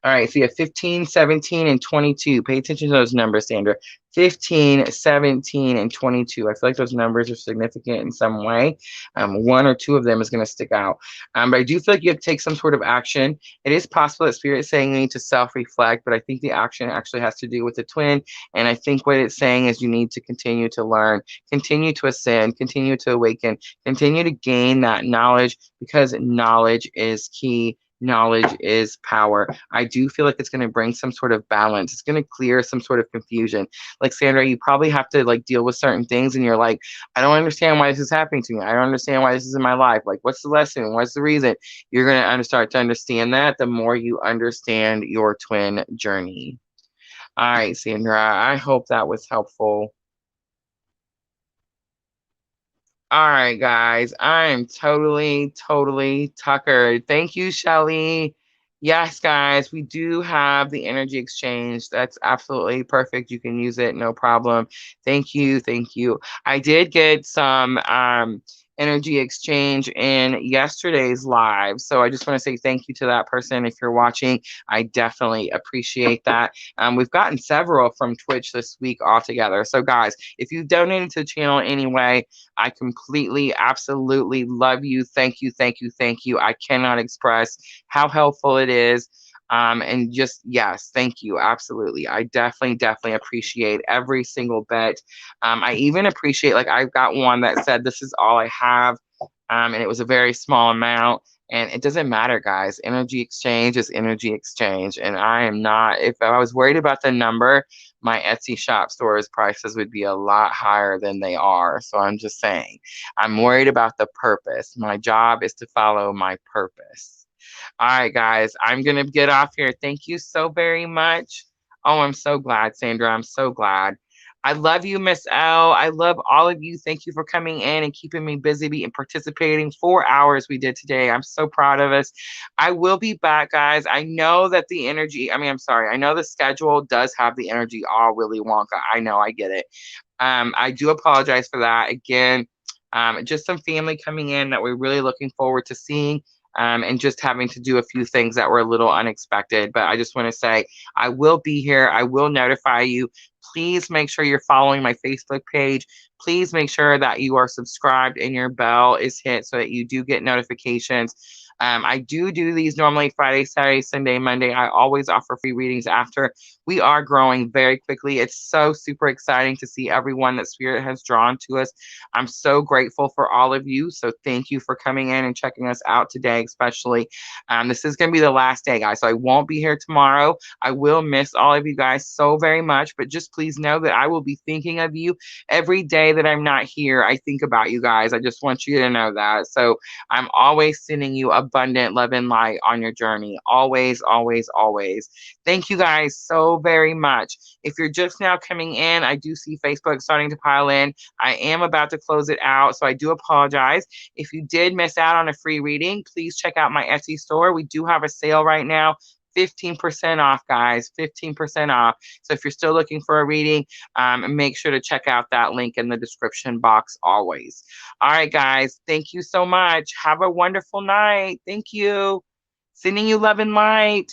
All right, so you have 15, 17, and 22. Pay attention to those numbers, Sandra. 15, 17, and 22. I feel like those numbers are significant in some way. One or two of them is going to stick out. But I do feel like you have to take some sort of action. It is possible that Spirit is saying you need to self-reflect, but I think the action actually has to do with the twin. And I think what it's saying is you need to continue to learn, continue to ascend, continue to awaken, continue to gain that knowledge because knowledge is key. Knowledge is power. I do feel like it's going to bring some sort of balance. It's going to clear some sort of confusion. Like Sandra, you probably have to like deal with certain things and you're like, I don't understand why this is happening to me. I don't understand why this is in my life. Like, what's the lesson? What's the reason? You're going to start to understand that the more you understand your twin journey. All right, Sandra, I hope that was helpful. All right, guys, I'm totally tuckered. Thank you, Shelly. Yes, guys, we do have the energy exchange. That's absolutely perfect. You can use it, no problem. Thank you, thank you. I did get some energy exchange in yesterday's live, so I just want to say thank you to that person. If you're watching, I definitely appreciate that. We've gotten several from Twitch this week altogether. So, guys, if you've donated to the channel anyway, I completely, absolutely love you. Thank you, thank you, thank you. I cannot express how helpful it is. And just, yes, thank you. Absolutely. I definitely appreciate every single bit. I even appreciate, like, I've got one that said, this is all I have. And it was a very small amount. And it doesn't matter, guys. Energy exchange is energy exchange. And I am not, if I was worried about the number, my Etsy shop store's prices would be a lot higher than they are. So I'm just saying, I'm worried about the purpose. My job is to follow my purpose. All right, guys, I'm going to get off here. Thank you so very much. Oh, I'm so glad, Sandra. I'm so glad. I love you, Miss L. I love all of you. Thank you for coming in and keeping me busy and participating. 4 hours we did today. I'm so proud of us. I will be back, guys. I know that the energy, I'm sorry. I know the schedule does have the energy all Willy Wonka. I know, I get it. I do apologize for that. Again, just some family coming in that we're really looking forward to seeing. and just having to do a few things that were a little unexpected. But I just want to say I will be here. I will notify you. Please make sure you're following my Facebook page. Please make sure that you are subscribed and your bell is hit so that you do get notifications. I do these normally Friday, Saturday, Sunday, Monday. I always offer free readings after. We are growing very quickly. It's so super exciting to see everyone that Spirit has drawn to us. I'm so grateful for all of you. So thank you for coming in and checking us out today, especially. This is going to be the last day, guys. So I won't be here tomorrow. I will miss all of you guys so very much, but just please know that I will be thinking of you every day that I'm not here. I think about you guys. I just want you to know that. So I'm always sending you abundant love and light on your journey. Always, always, always. Thank you guys so very much. If you're just now coming in, I do see Facebook starting to pile in. I am about to close it out, so I do apologize. If you did miss out on a free reading, please check out my Etsy store. We do have a sale right now. 15% off, guys. 15% off. So if you're still looking for a reading, make sure to check out that link in the description box always. All right, guys. Thank you so much. Have a wonderful night. Thank you. Sending you love and light.